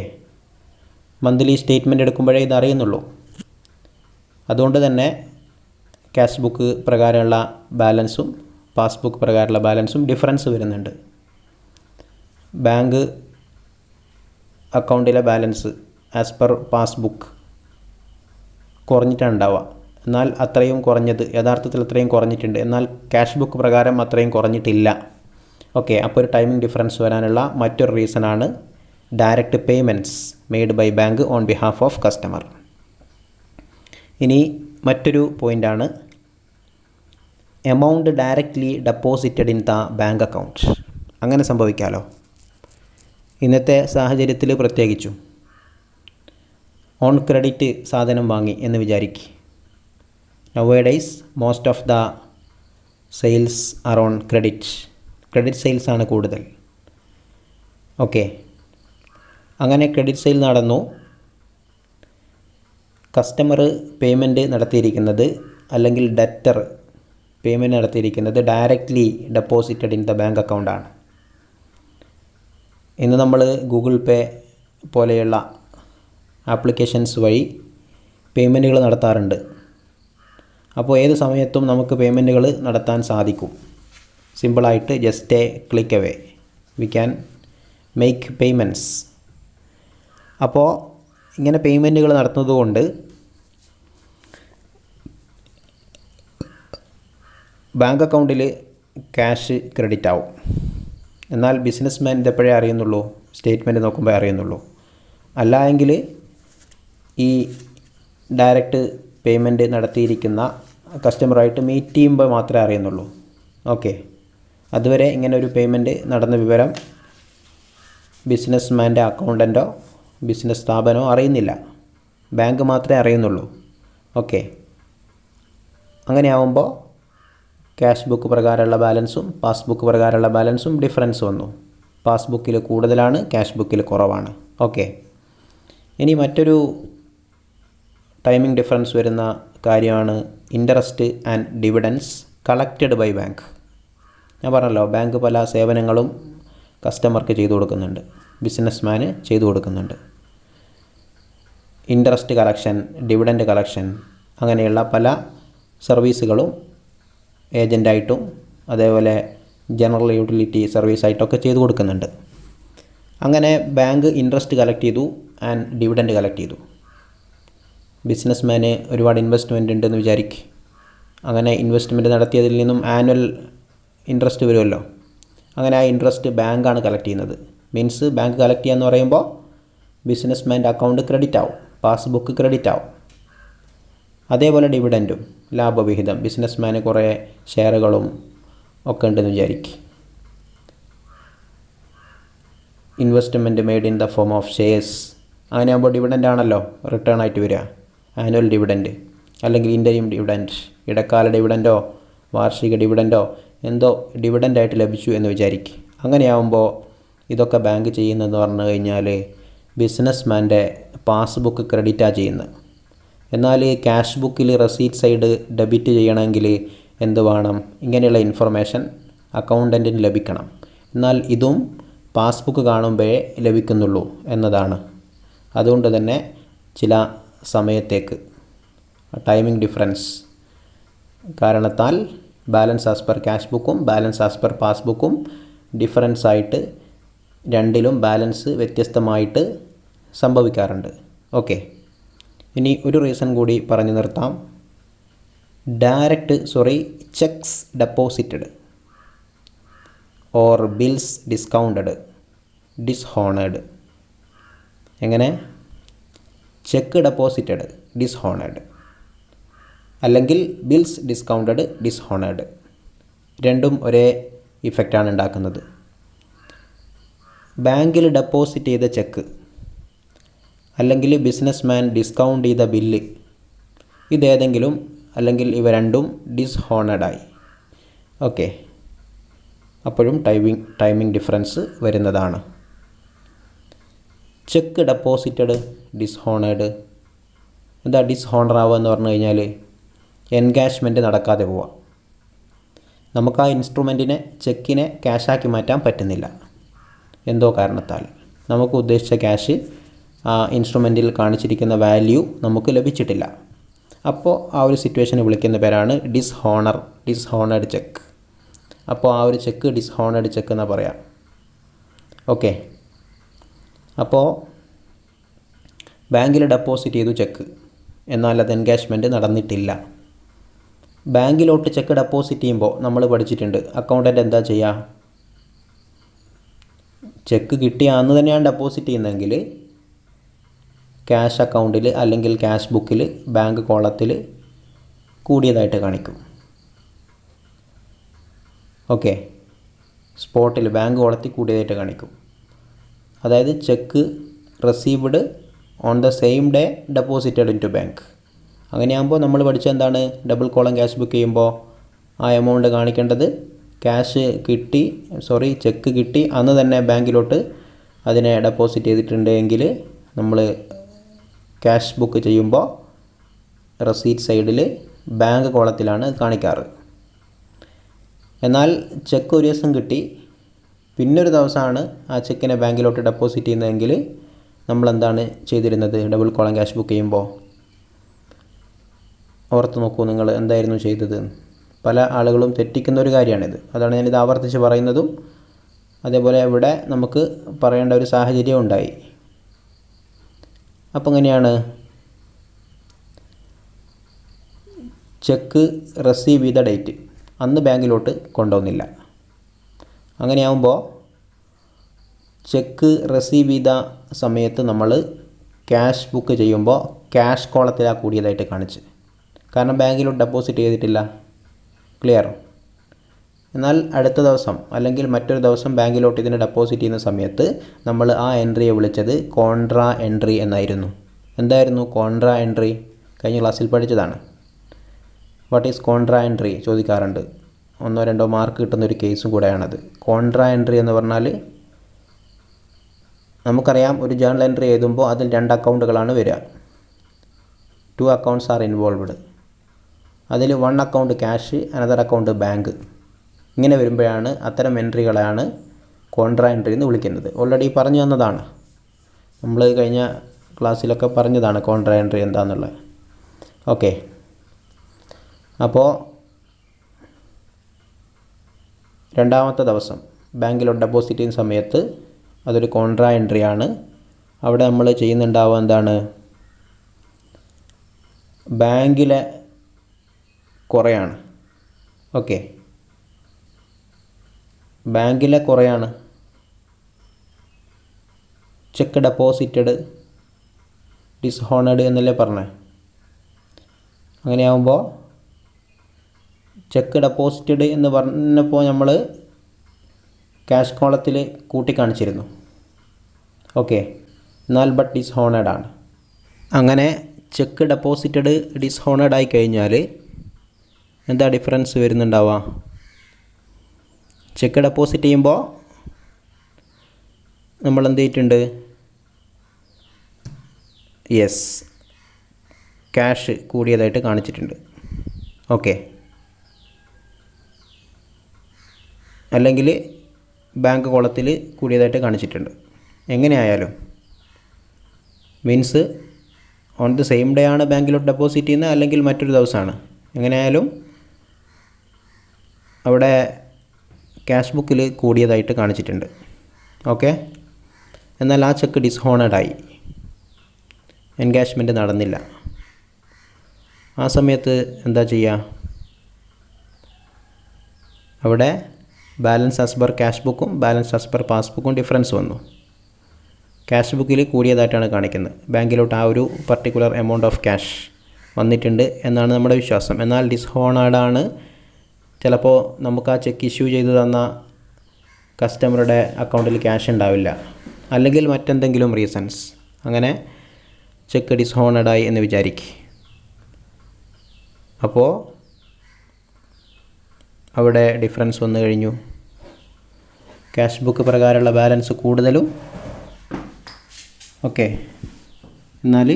മന്ത്ലി സ്റ്റേറ്റ്മെൻറ്റ് എടുക്കുമ്പോഴേ ഇത് അറിയുന്നുള്ളൂ. അതുകൊണ്ട് തന്നെ ക്യാഷ് ബുക്ക് പ്രകാരമുള്ള ബാലൻസും പാസ്ബുക്ക് പ്രകാരമുള്ള ബാലൻസും ഡിഫറൻസ് വരുന്നുണ്ട്. ബാങ്ക് അക്കൗണ്ടിലെ ബാലൻസ് ആസ് പെർ പാസ്ബുക്ക് കുറഞ്ഞിട്ടാണ് ഉണ്ടാവുക. എന്നാൽ അത്രയും കുറഞ്ഞത് യഥാർത്ഥത്തിൽ അത്രയും കുറഞ്ഞിട്ടുണ്ട്, എന്നാൽ ക്യാഷ് ബുക്ക് പ്രകാരം അത്രയും കുറഞ്ഞിട്ടില്ല. ഓക്കെ, അപ്പോൾ ഒരു ടൈമിംഗ് ഡിഫറൻസ് വരാനുള്ള മറ്റൊരു റീസണാണ് direct payments made by bank on behalf of customer. ഇനി മറ്റൊരു പോയിൻ്റാണ് amount directly deposited in the bank account. അങ്ങനെ സംഭവിക്കാമല്ലോ ഇന്നത്തെ സാഹചര്യത്തിൽ. പ്രത്യേകിച്ചും ഓൺ ക്രെഡിറ്റ് സാധനം വാങ്ങി എന്ന് വിചാരിക്കുക. Nowadays most of the sales are on credit സെയിൽസാണ് കൂടുതൽ. ഓക്കെ, അങ്ങനെ ക്രെഡിറ്റ് സെയിൽ നടന്നു. കസ്റ്റമർ പേയ്മെൻറ്റ് നടത്തിയിരിക്കുന്നത്, അല്ലെങ്കിൽ ഡെറ്റർ പേയ്മെൻറ്റ് നടത്തിയിരിക്കുന്നത് directly deposited in the bank അക്കൗണ്ടാണ്. ഇന്ന് നമ്മൾ ഗൂഗിൾ പേ പോലെയുള്ള ആപ്ലിക്കേഷൻസ് വഴി പേയ്മെൻറ്റുകൾ നടത്താറുണ്ട്. അപ്പോൾ ഏത് സമയത്തും നമുക്ക് പേയ്മെൻറ്റുകൾ നടത്താൻ സിമ്പിളായിട്ട് just A click away we can make payments. അപ്പോൾ ഇങ്ങനെ പേയ്മെൻറ്റുകൾ നടത്തുന്നത് കൊണ്ട് ബാങ്ക് അക്കൗണ്ടിൽ ക്യാഷ് ക്രെഡിറ്റ് ആവും. എന്നാൽ ബിസിനസ്മാൻ ഇതെപ്പോഴേ അറിയുന്നുള്ളൂ, സ്റ്റേറ്റ്മെൻറ്റ് നോക്കുമ്പോൾ അറിയുന്നുള്ളൂ. അല്ല എങ്കിൽ ഈ ഡയറക്റ്റ് പേയ്മെൻറ്റ് നടത്തിയിരിക്കുന്ന കസ്റ്റമറായിട്ട് മീറ്റ് ചെയ്യുമ്പോൾ മാത്രമേ അറിയുന്നുള്ളൂ. ഓക്കെ, അതുവരെ ഇങ്ങനെ ഒരു പേയ്മെൻറ്റ് നടന്ന വിവരം ബിസിനസ്മാൻ്റെ അക്കൗണ്ടൻറ്റോ ബിസിനസ് സ്ഥാപനമോ അറിയുന്നില്ല, ബാങ്ക് മാത്രമേ അറിയുന്നുള്ളൂ. ഓക്കെ, അങ്ങനെയാവുമ്പോൾ ക്യാഷ് ബുക്ക് പ്രകാരമുള്ള ബാലൻസും പാസ്ബുക്ക് പ്രകാരമുള്ള ബാലൻസും ഡിഫറൻസ് വന്നു. പാസ്ബുക്കിൽ കൂടുതലാണ്, ക്യാഷ് ബുക്കിൽ കുറവാണ്. ഓക്കെ, ഇനി മറ്റൊരു ടൈമിംഗ് ഡിഫറൻസ് വരുന്ന കാര്യമാണ് interest and dividends collected by bank. ഞാൻ പറഞ്ഞല്ലോ, ബാങ്ക് പല സേവനങ്ങളും കസ്റ്റമർക്ക് ചെയ്തു കൊടുക്കുന്നുണ്ട്, ബിസിനസ്മാന് ചെയ്തു കൊടുക്കുന്നുണ്ട്. ഇൻട്രസ്റ്റ് കളക്ഷൻ, ഡിവിഡൻഡ് കളക്ഷൻ, അങ്ങനെയുള്ള പല സർവീസുകളും ഏജൻ്റായിട്ടും അതേപോലെ ജനറൽ യൂട്ടിലിറ്റി സർവീസായിട്ടൊക്കെ ചെയ്തു കൊടുക്കുന്നുണ്ട്. അങ്ങനെ ബാങ്ക് ഇൻട്രസ്റ്റ് കളക്ട് ചെയ്തു ആൻഡ് ഡിവിഡൻഡ് കളക്ട് ചെയ്തു. ബിസിനസ്മാന് ഒരുപാട് ഇൻവെസ്റ്റ്മെൻറ്റ് ഉണ്ടെന്ന് വിചാരിക്കും. അങ്ങനെ ഇൻവെസ്റ്റ്മെൻറ്റ് നടത്തിയതിൽ നിന്നും ആനുവൽ ഇൻട്രസ്റ്റ് വരുമല്ലോ. അങ്ങനെ ആ ഇൻട്രസ്റ്റ് ബാങ്കാണ് കളക്ട് ചെയ്യുന്നത്. മീൻസ് ബാങ്ക് കളക്ട് ചെയ്യുക എന്ന് പറയുമ്പോൾ ബിസിനസ്മാൻ്റെ അക്കൗണ്ട് ക്രെഡിറ്റ് ആവും, പാസ്ബുക്ക് ക്രെഡിറ്റ് ആവും. അതേപോലെ ഡിവിഡൻറ്റും ലാഭവിഹിതം, ബിസിനസ്മാന് കുറേ ഷെയറുകളും ഒക്കെ ഉണ്ടെന്ന് വിചാരിക്കും. Investment made in the form of shares, അങ്ങനെ ആകുമ്പോൾ ഡിവിഡൻ്റ് ആണല്ലോ റിട്ടേൺ ആയിട്ട് വരിക, ആനുവൽ ഡിവിഡൻറ്റ് അല്ലെങ്കിൽ ഇൻ്ററിം ഡിവിഡൻറ്റ്, ഇടക്കാല ഡിവിഡൻറ്റോ വാർഷിക ഡിവിഡൻറ്റോ എന്തോ ഡിവിഡൻ്റായിട്ട് ലഭിച്ചു എന്ന് വിചാരിക്കും. അങ്ങനെയാവുമ്പോൾ ഇതൊക്കെ ബാങ്ക് ചെയ്യുന്നതെന്ന് പറഞ്ഞു കഴിഞ്ഞാൽ ബിസിനസ്മാൻ്റെ പാസ്ബുക്ക് ക്രെഡിറ്റാണ് ചെയ്യുന്നത്. എന്നാൽ ക്യാഷ് ബുക്കിൽ റെസീറ്റ് സൈഡ് ഡെബിറ്റ് ചെയ്യണമെങ്കിൽ എന്ത് വേണം? ഇങ്ങനെയുള്ള ഇൻഫർമേഷൻ അക്കൗണ്ടൻറ്റിന് ലഭിക്കണം. എന്നാൽ ഇതും പാസ്ബുക്ക് കാണുമ്പോഴേ ലഭിക്കുന്നുള്ളൂ എന്നതാണ്. അതുകൊണ്ട് തന്നെ ചില സമയത്തേക്ക് ടൈമിംഗ് ഡിഫറൻസ് കാരണത്താൽ ബാലൻസ് ആസ് പെർ ക്യാഷ് ബുക്കും ബാലൻസ് ആസ് പെർ പാസ്ബുക്കും ഡിഫറൻസ് ആയിട്ട് രണ്ടിലും ബാലൻസ് വ്യത്യസ്തമായിട്ട് സംഭവിക്കാറുണ്ട്. ഓക്കെ, ഇനി ഒരു റീസൺ കൂടി പറഞ്ഞു നിർത്താം. Cheques deposited or bills discounted dishonoured. എങ്ങനെ? ചെക്ക് ഡെപ്പോസിറ്റഡ് ഡിസ്ഹോണേഡ് അല്ലെങ്കിൽ ബിൽസ് ഡിസ്കൗണ്ടഡ് ഡിസ്ഹോണേഡ്, രണ്ടും ഒരേ ഇഫക്റ്റാണ് ഉണ്ടാക്കുന്നത്. ബാങ്കിൽ ഡെപ്പോസിറ്റ് ചെയ്ത ചെക്ക് അല്ലെങ്കിൽ ബിസിനസ്മാൻ ഡിസ്കൗണ്ട് ചെയ്ത ബില്ല്, ഇതേതെങ്കിലും അല്ലെങ്കിൽ ഇവ രണ്ടും ഡിസ്ഹോണേഡായി. ഓക്കെ, അപ്പോഴും ടൈമിംഗ് ഡിഫറൻസ് വരുന്നതാണ്. Cheque deposited dishonoured. എന്താ ഡിസ്ഹോണർ ആവുക എന്ന് പറഞ്ഞു കഴിഞ്ഞാൽ എൻകാഷ്മെൻറ്റ് നടക്കാതെ പോവുക. നമുക്ക് ആ ഇൻസ്ട്രുമെൻറ്റിനെ ചെക്കിനെ ക്യാഷാക്കി മാറ്റാൻ പറ്റുന്നില്ല, എന്തോ കാരണത്താൽ നമുക്ക് ഉദ്ദേശിച്ച ക്യാഷ് ആ ഇൻസ്ട്രുമെൻറ്റിൽ കാണിച്ചിരിക്കുന്ന വാല്യൂ നമുക്ക് ലഭിച്ചിട്ടില്ല. അപ്പോൾ ആ ഒരു സിറ്റുവേഷനെ വിളിക്കുന്ന പേരാണ് ഡിസ്ഹോണേഡ് ചെക്ക്. അപ്പോൾ ആ ഒരു ചെക്ക് ഡിസ്ഹോണേഡ് ചെക്ക് എന്നാണ് പറയാം. ഓക്കെ, അപ്പോൾ ബാങ്കിൽ ഡെപ്പോസിറ്റ് ചെയ്തു ചെക്ക്, എന്നാൽ അത് എൻകാഷ്മെൻറ്റ് നടന്നിട്ടില്ല. ബാങ്കിലോട്ട് ചെക്ക് ഡെപ്പോസിറ്റ് ചെയ്യുമ്പോൾ നമ്മൾ പഠിച്ചിട്ടുണ്ട് അക്കൗണ്ടൻ്റ് എന്താ ചെയ്യുക? ചെക്ക് കിട്ടിയ അന്ന് തന്നെയാണ് ഡെപ്പോസിറ്റ് ചെയ്യുന്നതെങ്കിൽ ക്യാഷ് അക്കൗണ്ടിൽ അല്ലെങ്കിൽ ക്യാഷ് ബുക്കിൽ ബാങ്ക് കോളത്തിൽ കൂടിയതായിട്ട് കാണിക്കും. ഓക്കെ, സ്പോട്ടിൽ ബാങ്ക് കോളത്തിൽ കൂടിയതായിട്ട് കാണിക്കും. അതായത് cheque received on the same day deposited in to bank. അങ്ങനെയാകുമ്പോൾ നമ്മൾ പഠിച്ച എന്താണ്? ഡബിൾ കോളം ക്യാഷ് ബുക്ക് ചെയ്യുമ്പോൾ ആ എമൗണ്ട് കാണിക്കേണ്ടത് ചെക്ക് കിട്ടി അന്ന് തന്നെ ബാങ്കിലോട്ട് അതിനെ ഡെപ്പോസിറ്റ് ചെയ്തിട്ടുണ്ടെങ്കിൽ നമ്മൾ ക്യാഷ് ബുക്ക് ചെയ്യുമ്പോൾ റെസീറ്റ് സൈഡിൽ ബാങ്ക് കോളത്തിലാണ് കാണിക്കാറ്. എന്നാൽ ചെക്ക് ഒരു ദിവസം കിട്ടി, പിന്നൊരു ദിവസമാണ് ആ ചെക്കിനെ ബാങ്കിലോട്ട് ഡെപ്പോസിറ്റ് ചെയ്യുന്നതെങ്കിൽ നമ്മളെന്താണ് ചെയ്തിരുന്നത്? ഡബിൾ കോളം ക്യാഷ് ബുക്ക് ചെയ്യുമ്പോൾ ഓർത്ത് നോക്കൂ, നിങ്ങൾ എന്തായിരുന്നു ചെയ്തത്? പല ആളുകളും തെറ്റിക്കുന്ന ഒരു കാര്യമാണിത്. അതാണ് ഞാനിത് ആവർത്തിച്ച് പറയുന്നതും. അതേപോലെ ഇവിടെ നമുക്ക് പറയേണ്ട ഒരു സാഹചര്യം ഉണ്ടായി. അപ്പോൾ എങ്ങനെയാണ് ചെക്ക് റിസീവ് ചെയ്ത ഡേറ്റ് അന്ന് ബാങ്കിലോട്ട് കൊണ്ടുവന്നില്ല. അങ്ങനെയാകുമ്പോൾ ചെക്ക് റിസീവ് ചെയ്ത സമയത്ത് നമ്മൾ ക്യാഷ് ബുക്ക് ചെയ്യുമ്പോൾ ക്യാഷ് കോളത്തിലാണ് കൂടിയതായിട്ട് കാണിച്ച്. കാരണം ബാങ്കിലോട്ട് ഡെപ്പോസിറ്റ് ചെയ്തിട്ടില്ല. ക്ലിയർ? എന്നാൽ അടുത്ത ദിവസം അല്ലെങ്കിൽ മറ്റൊരു ദിവസം ബാങ്കിലോട്ട് ഇതിന് ഡെപ്പോസിറ്റ് ചെയ്യുന്ന സമയത്ത് നമ്മൾ ആ എൻട്രിയെ വിളിച്ചത് കോൺട്രാ എൻട്രി എന്നായിരുന്നു. എന്തായിരുന്നു കോൺട്രാ എൻട്രി? കഴിഞ്ഞ ക്ലാസ്സിൽ പഠിച്ചതാണ്. വാട്ട് ഈസ് കോൺട്രാ എൻട്രി ചോദിക്കാറുണ്ട്. 1-2 മാർക്ക് കിട്ടുന്നൊരു കേസും കൂടെയാണത്. കോൺട്രാ എൻട്രി എന്ന് പറഞ്ഞാൽ നമുക്കറിയാം, ഒരു ജേണൽ എൻട്രി എഴുതുമ്പോൾ അതിൽ 2 അക്കൗണ്ടുകളാണ് വരിക. 2 അക്കൗണ്ട്സ് ആർ ഇൻവോൾവ്ഡ്. അതിൽ 1 account cash, another account bank. ഇങ്ങനെ വരുമ്പോഴാണ് അത്തരം എൻട്രികളാണ് കോൺട്രാ എൻട്രി എന്ന് വിളിക്കുന്നത്. ഓൾറെഡി പറഞ്ഞു തന്നതാണ്, നമ്മൾ കഴിഞ്ഞ ക്ലാസ്സിലൊക്കെ പറഞ്ഞതാണ് കോൺട്രാ എൻട്രി എന്താണെന്നുള്ളത്. ഓക്കെ, അപ്പോൾ രണ്ടാമത്തെ ദിവസം ബാങ്കിലോട്ട് ഡെപ്പോസിറ്റ് ചെയ്യുന്ന സമയത്ത് അതൊരു കോൺട്രാ എൻട്രിയാണ്. അവിടെ നമ്മൾ ചെയ്യുന്നുണ്ടാവുക എന്താണ്? ബാങ്കിലെ കുറയാണ്. ഓക്കെ, ബാങ്കിലെ കുറയാണ്. ചെക്ക് ഡെപ്പോസിറ്റഡ് ഡിസ്ഹോണേഡ് എന്നല്ലേ പറഞ്ഞേ. അങ്ങനെയാകുമ്പോൾ ചെക്ക് ഡെപ്പോസിറ്റഡ് എന്ന് പറഞ്ഞപ്പോൾ നമ്മൾ ക്യാഷ് കോളത്തിൽ കൂട്ടിക്കാണിച്ചിരുന്നു. ഓക്കെ, എന്നാൽ ബട്ട് ഡിസ്ഹോണേഡ് ആണ്. അങ്ങനെ ചെക്ക് ഡെപ്പോസിറ്റഡ് ഡിസ്ഹോണേഡ് ആയി കഴിഞ്ഞാൽ എന്താ ഡിഫറൻസ് വരുന്നുണ്ടാവുക? ചെക്ക് ഡെപ്പോസിറ്റ് ചെയ്യുമ്പോൾ നമ്മൾ എന്ത് ചെയ്തിട്ടുണ്ട്? യെസ്, ക്യാഷ് കൂടിയതായിട്ട് കാണിച്ചിട്ടുണ്ട്. ഓക്കെ, അല്ലെങ്കിൽ ബാങ്ക് കോളത്തിൽ കൂടിയതായിട്ട് കാണിച്ചിട്ടുണ്ട്. എങ്ങനെയായാലും means on the same day ആണ് ബാങ്കിലോട്ട് ഡെപ്പോസിറ്റ് ചെയ്യുന്നത്, അല്ലെങ്കിൽ മറ്റൊരു ദിവസമാണ്. എങ്ങനെയായാലും അവിടെ ക്യാഷ് ബുക്കിൽ കൂടിയതായിട്ട് കാണിച്ചിട്ടുണ്ട്. ഓക്കെ, എന്നാൽ ആ ചെക്ക് ഡിസ്ഹോണേഡായി, എൻകാഷ്മെൻറ്റ് നടന്നില്ല. ആ സമയത്ത് എന്താ ചെയ്യുക? അവിടെ ബാലൻസ് ആസ് പെർ ക്യാഷ് ബുക്കും ബാലൻസ് ആസ് പെർ പാസ്ബുക്കും ഡിഫറൻസ് വന്നു. ക്യാഷ് ബുക്കിൽ കൂടിയതായിട്ടാണ് കാണിക്കുന്നത്. ബാങ്കിലോട്ട് ആ ഒരു പർട്ടിക്കുലർ എമൗണ്ട് ഓഫ് ക്യാഷ് വന്നിട്ടുണ്ട് എന്നാണ് നമ്മുടെ വിശ്വാസം. എന്നാൽ ഡിസ്ഹോണേഡാണ്. ചിലപ്പോൾ നമുക്ക് ആ ചെക്ക് ഇഷ്യൂ ചെയ്ത് തന്ന കസ്റ്റമറുടെ അക്കൗണ്ടിൽ ക്യാഷ് ഉണ്ടാവില്ല, അല്ലെങ്കിൽ മറ്റെന്തെങ്കിലും റീസൺസ്. അങ്ങനെ ചെക്ക് ഡിസ്ഹോണേഡായി എന്ന് വിചാരിക്കുക. അപ്പോൾ അവിടെ ഡിഫറൻസ് വന്നു കഴിഞ്ഞു. ക്യാഷ് ബുക്ക് പ്രകാരമുള്ള ബാലൻസ് കൂടുതലും, ഓക്കെ, എന്നാൽ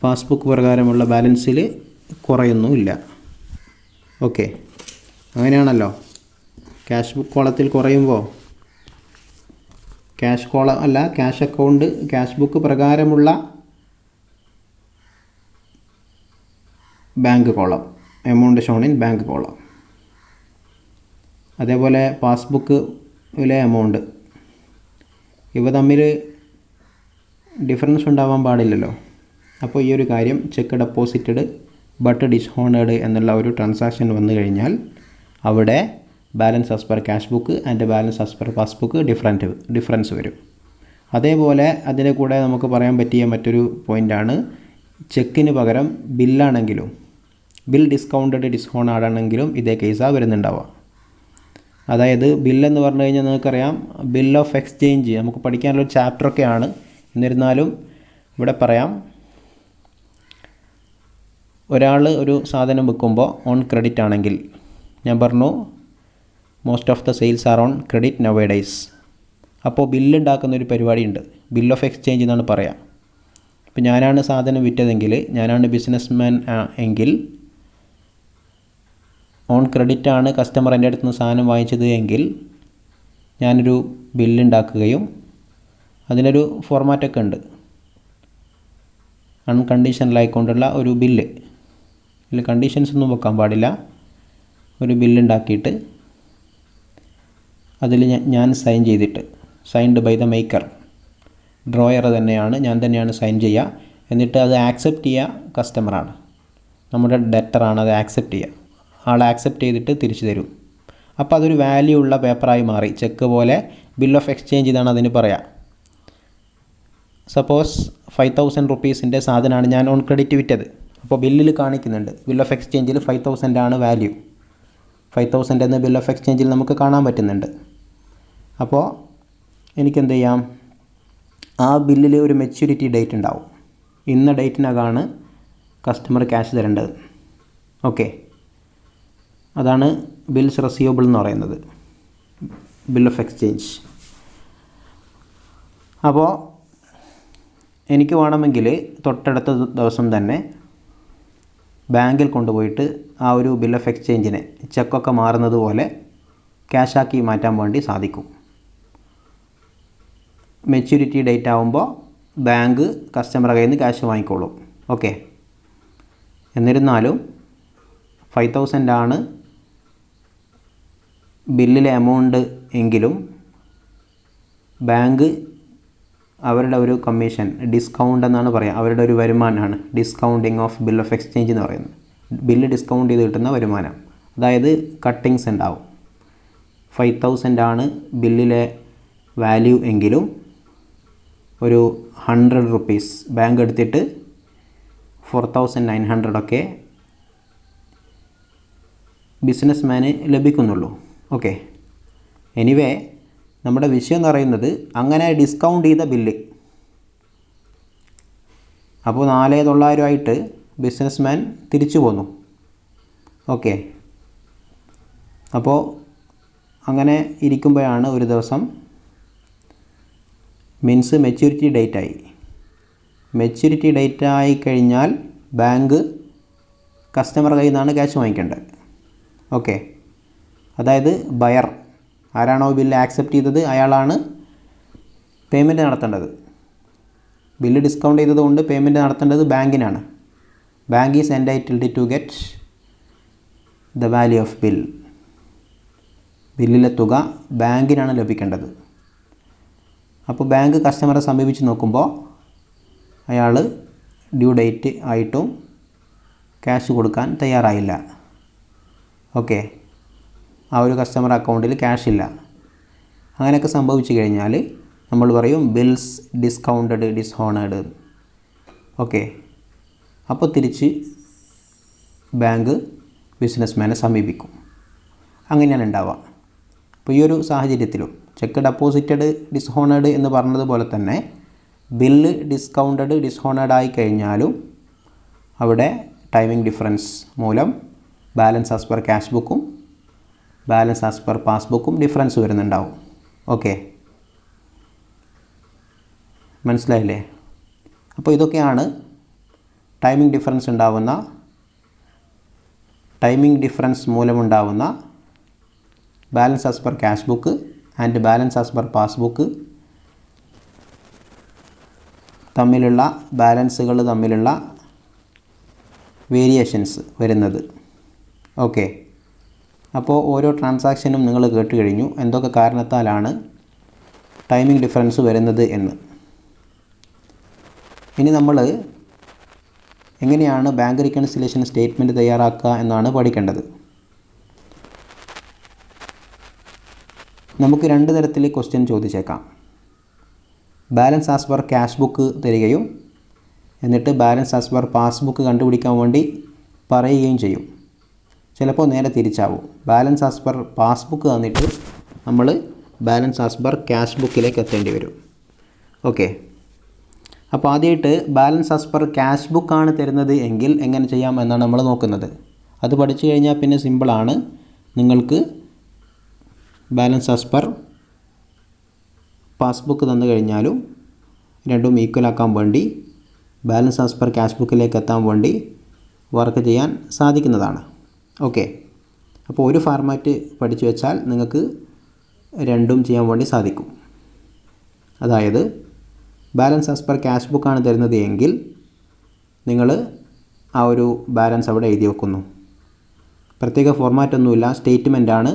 പാസ്ബുക്ക് പ്രകാരമുള്ള ബാലൻസിൽ കുറയൊന്നുമില്ല. ഓക്കെ, അങ്ങനെയാണല്ലോ. ക്യാഷ് ബുക്ക് കോളത്തിൽ കുറയുമ്പോൾ ക്യാഷ് കോളം അല്ല, ക്യാഷ് അക്കൗണ്ട് ക്യാഷ് ബുക്ക് പ്രകാരമുള്ള bank column, amount shown in bank column. അതേപോലെ പാസ്ബുക്കിലെ എമൗണ്ട്, ഇവ തമ്മിൽ ഡിഫറൻസ് ഉണ്ടാവാൻ പാടില്ലല്ലോ. അപ്പോൾ ഈ ഒരു കാര്യം ചെക്ക് ഡെപ്പോസിറ്റഡ് ബട്ട് ഡിസ്ഹോണേഡ് എന്നുള്ള ഒരു ട്രാൻസാക്ഷൻ വന്നു കഴിഞ്ഞാൽ അവിടെ balance as per cash book and balance as per passbook difference വരും. അതേപോലെ അതിൻ്റെ കൂടെ നമുക്ക് പറയാൻ പറ്റിയ മറ്റൊരു പോയിൻ്റാണ്, ചെക്കിന് പകരം ബില്ലാണെങ്കിലും, ബിൽ ഡിസ്കൗണ്ടഡ് ഡിസ്ഹോണേഡ് ആണെങ്കിലും ഇതേ കേസാണ് വരുന്നുണ്ടാവുക. അതായത് ബില്ലെന്ന് പറഞ്ഞു കഴിഞ്ഞാൽ നിങ്ങൾക്കറിയാം, ബിൽ ഓഫ് എക്സ്ചേഞ്ച് നമുക്ക് പഠിക്കാനുള്ളൊരു ചാപ്റ്ററൊക്കെയാണ്. എന്നിരുന്നാലും ഇവിടെ പറയാം, ഒരാൾ ഒരു സാധനം വിൽക്കുമ്പോൾ ഓൺ ക്രെഡിറ്റ് ആണെങ്കിൽ, ഞാൻ പറഞ്ഞു most of the sales are on credit nowadays. അപ്പോൾ ബില്ലുണ്ടാക്കുന്നൊരു പരിപാടിയുണ്ട്, ബിൽ ഓഫ് എക്സ്ചേഞ്ച് എന്നാണ് പറയുക. ഇപ്പോൾ ഞാനാണ് സാധനം വിറ്റതെങ്കിൽ, ഞാനാണ് ബിസിനസ്മാൻ എങ്കിൽ, ഓൺ ക്രെഡിറ്റ് ആണ് കസ്റ്റമർ എൻ്റെ അടുത്ത് നിന്ന് സാധനം വാങ്ങിച്ചത് എങ്കിൽ, ഞാനൊരു ബില്ലുണ്ടാക്കുകയും അതിനൊരു ഫോർമാറ്റൊക്കെ ഉണ്ട്, അൺകണ്ടീഷണലായിക്കൊണ്ടുള്ള ഒരു ബില്ല് ഇതിൽ കണ്ടീഷൻസ് ഒന്നും വെക്കാൻ പാടില്ല. ഒരു ബില്ലുണ്ടാക്കിയിട്ട് അതിൽ ഞാൻ സൈൻ ചെയ്തിട്ട്, signed by the maker, drawer തന്നെയാണ്, ഞാൻ തന്നെയാണ് സൈൻ ചെയ്യുക. എന്നിട്ട് അത് ആക്സെപ്റ്റ് ചെയ്യുക കസ്റ്റമറാണ്, നമ്മുടെ ഡെറ്ററാണ്, അത് ആക്സെപ്റ്റ് ചെയ്യുക. ആൾ ആക്സെപ്റ്റ് ചെയ്തിട്ട് തിരിച്ചു തരും. അപ്പോൾ അതൊരു വാല്യൂ ഉള്ള പേപ്പറായി മാറി. ചെക്ക് പോലെ ബിൽ ഓഫ് എക്സ്ചേഞ്ച് എന്നാണ് അതിന് പറയുക. സപ്പോസ് 5000 റുപ്പീസിൻ്റെ സാധനമാണ് ഞാൻ ഓൺ ക്രെഡിറ്റ് വിറ്റത്. അപ്പോൾ ബില്ലിൽ കാണിക്കുന്നുണ്ട്, ബിൽ ഓഫ് എക്സ്ചേഞ്ചിൽ 5000 ആണ് വാല്യൂ. 5000 എന്ന് ബിൽ ഓഫ് എക്സ്ചേഞ്ചിൽ നമുക്ക് കാണാൻ പറ്റുന്നുണ്ട്. അപ്പോൾ എനിക്കെന്ത് ചെയ്യാം, ആ ബില്ലിൽ ഒരു മെച്യൂരിറ്റി ഡേറ്റ് ഉണ്ടാവും. ഇന്ന ഡേറ്റിനകമാണ് കസ്റ്റമർ ക്യാഷ് തരേണ്ടത്. ഓക്കെ, അതാണ് ബിൽസ് റെസീവബിൾ എന്ന് പറയുന്നത്, ബിൽ ഓഫ് എക്സ്ചേഞ്ച്. അപ്പോൾ എനിക്ക് വേണമെങ്കിൽ തൊട്ടടുത്ത ദിവസം തന്നെ ബാങ്കിൽ കൊണ്ടുപോയിട്ട് ആ ഒരു ബിൽ ഓഫ് എക്സ്ചേഞ്ചിനെ ചെക്കൊക്കെ മാറുന്നത് പോലെ ക്യാഷാക്കി മാറ്റാൻ വേണ്ടി സാധിക്കും. മെച്യൂരിറ്റി ഡേറ്റ് ആകുമ്പോൾ ബാങ്ക് കസ്റ്റമറുടെ കയ്യിൽ നിന്ന് ക്യാഷ് വാങ്ങിക്കോളും. ഓക്കെ, എന്നിരുന്നാലും 5000 ആണ് ബില്ലിലെ എമൗണ്ട് എങ്കിലും ബാങ്ക് അവരുടെ ഒരു കമ്മീഷൻ, ഡിസ്കൗണ്ട് എന്നാണ് പറയുക, അവരുടെ ഒരു വരുമാനമാണ് discounting of bill of exchange എന്ന് പറയുന്നത്. ബില്ല് ഡിസ്കൗണ്ട് ചെയ്ത് കിട്ടുന്ന വരുമാനം, അതായത് കട്ടിങ്സ് ഉണ്ടാവും. 5000 ആണ് ബില്ലിലെ വാല്യൂ എങ്കിലും ഒരു 100 റുപ്പീസ് ബാങ്ക് എടുത്തിട്ട് 4900 ഒക്കെ ബിസിനസ് മാന് ലഭിക്കുന്നുള്ളൂ. ഓക്കെ, എനിവേ നമ്മുടെ വിഷയം എന്ന് പറയുന്നത് അങ്ങനെ ഡിസ്കൗണ്ട് ചെയ്ത ബില്ല്. അപ്പോൾ 4900 ആയിട്ട് ബിസിനസ് മാൻ തിരിച്ചു പോന്നു. ഓക്കെ, അപ്പോൾ അങ്ങനെ ഇരിക്കുമ്പോഴാണ് ഒരു ദിവസം മീൻസ് മെച്യൂരിറ്റി ഡേറ്റായി. മെച്യൂരിറ്റി ഡേറ്റ് ആയി കഴിഞ്ഞാൽ ബാങ്ക് കസ്റ്റമർ കയ്യിൽ നിന്നാണ് ക്യാഷ് വാങ്ങിക്കേണ്ടത്. ഓക്കെ, അതായത് ബയർ ആരാണോ ബില്ല് ആക്സെപ്റ്റ് ചെയ്തത് അയാളാണ് പേയ്മെൻറ്റ് നടത്തേണ്ടത്. ബില്ല് ഡിസ്കൗണ്ട് ചെയ്തതുകൊണ്ട് പേയ്മെൻറ്റ് നടത്തേണ്ടത് ബാങ്കിനാണ്. Bank is entitled to get the value of bill. ബില്ലിലെ തുക ബാങ്കിനാണ് ലഭിക്കേണ്ടത്. അപ്പോൾ ബാങ്ക് കസ്റ്റമറെ സമീപിച്ച് നോക്കുമ്പോൾ അയാൾ ഡ്യൂ ഡേറ്റ് ആയിട്ടും ക്യാഷ് കൊടുക്കാൻ തയ്യാറായില്ല. ഓക്കെ, ആ ഒരു കസ്റ്റമർ അക്കൗണ്ടിൽ ക്യാഷ് ഇല്ല. അങ്ങനെയൊക്കെ സംഭവിച്ചു കഴിഞ്ഞാൽ നമ്മൾ പറയും ബിൽസ് ഡിസ്കൗണ്ടഡ് ഡിസ്ഹോണേഡ്. ഓക്കെ, അപ്പോൾ തിരിച്ച് ബാങ്ക് ബിസിനസ്മാനെ സമീപിക്കും. അങ്ങനെയാണ് ഉണ്ടാവുക. അപ്പോൾ ഈ ഒരു സാഹചര്യത്തിലും ചെക്ക് ഡെപ്പോസിറ്റഡ് ഡിസ്ഹോണേഡ് എന്ന് പറഞ്ഞതുപോലെ തന്നെ ബില്ല് ഡിസ്കൗണ്ടഡ് ഡിസ്ഹോണേഡ് ആയി കഴിഞ്ഞാലും അവിടെ ടൈമിംഗ് ഡിഫറൻസ് മൂലം ബാലൻസ് ആസ് പെർ ക്യാഷ് ബുക്കും ബാലൻസ് ആസ് പെർ പാസ്ബുക്കും ഡിഫറൻസ് വരുന്നുണ്ടാവും. ഓക്കെ, മനസ്സിലായില്ലേ? അപ്പോൾ ഇതൊക്കെയാണ് ടൈമിംഗ് ഡിഫറൻസ് മൂലമുണ്ടാവുന്ന balance as per cash book and balance as per passbook തമ്മിലുള്ള ബാലൻസുകൾ തമ്മിലുള്ള വേരിയേഷൻസ് വരുന്നത്. ഓക്കെ, അപ്പോൾ ഓരോ ട്രാൻസാക്ഷനും നിങ്ങൾ കേട്ട് കഴിഞ്ഞു എന്തൊക്കെ കാരണത്താലാണ് ടൈമിംഗ് ഡിഫറൻസ് വരുന്നത് എന്ന്. ഇനി നമ്മൾ എങ്ങനെയാണ് ബാങ്ക് റീകൺസിലേഷൻ സ്റ്റേറ്റ്മെൻറ്റ് തയ്യാറാക്കുക എന്നാണ് പഠിക്കേണ്ടത്. നമുക്ക് 2 തരത്തിൽ ക്വസ്റ്റ്യൻ ചോദിച്ചേക്കാം. Balance as per cash book തരികയും എന്നിട്ട് ബാലൻസ് ആസ് പെർ പാസ്ബുക്ക് കണ്ടുപിടിക്കാൻ വേണ്ടി പറയുകയും ചെയ്യും. ചിലപ്പോൾ നേരെ തിരിച്ചാവും. ബാലൻസ് ആസ് പെർ പാസ്ബുക്ക് തന്നിട്ട് നമ്മൾ ബാലൻസ് ആസ് പെർ ക്യാഷ് ബുക്കിലേക്ക് എത്തേണ്ടി വരും. ഓക്കെ, അപ്പോൾ ആദ്യമായിട്ട് ബാലൻസ് ആസ് പെർ ക്യാഷ് ബുക്കാണ് തരുന്നത് എങ്കിൽ എങ്ങനെ ചെയ്യാം എന്നാണ് നമ്മൾ നോക്കുന്നത്. അത് പഠിച്ചു കഴിഞ്ഞാൽ പിന്നെ സിമ്പിളാണ്. നിങ്ങൾക്ക് ബാലൻസ് ആസ് പെർ പാസ്ബുക്ക് തന്നു കഴിഞ്ഞാലും രണ്ടും ഈക്വലാക്കാൻ വേണ്ടി ബാലൻസ് ആസ് പെർ ക്യാഷ് ബുക്കിലേക്ക് എത്താൻ വേണ്ടി വർക്ക് ചെയ്യാൻ സാധിക്കുന്നതാണ്. ഓക്കെ, അപ്പോൾ ഒരു ഫോർമാറ്റ് പഠിച്ചു വെച്ചാൽ നിങ്ങൾക്ക് രണ്ടും ചെയ്യാൻ വേണ്ടി സാധിക്കും. അതായത് ബാലൻസ് ആസ് പെർ ക്യാഷ് ബുക്കാണ് തരുന്നത് എങ്കിൽ നിങ്ങൾ ആ ഒരു ബാലൻസ് അവിടെ എഴുതി വെക്കുന്നു. പ്രത്യേക ഫോർമാറ്റൊന്നുമില്ല, സ്റ്റേറ്റ്മെൻറ്റാണ്.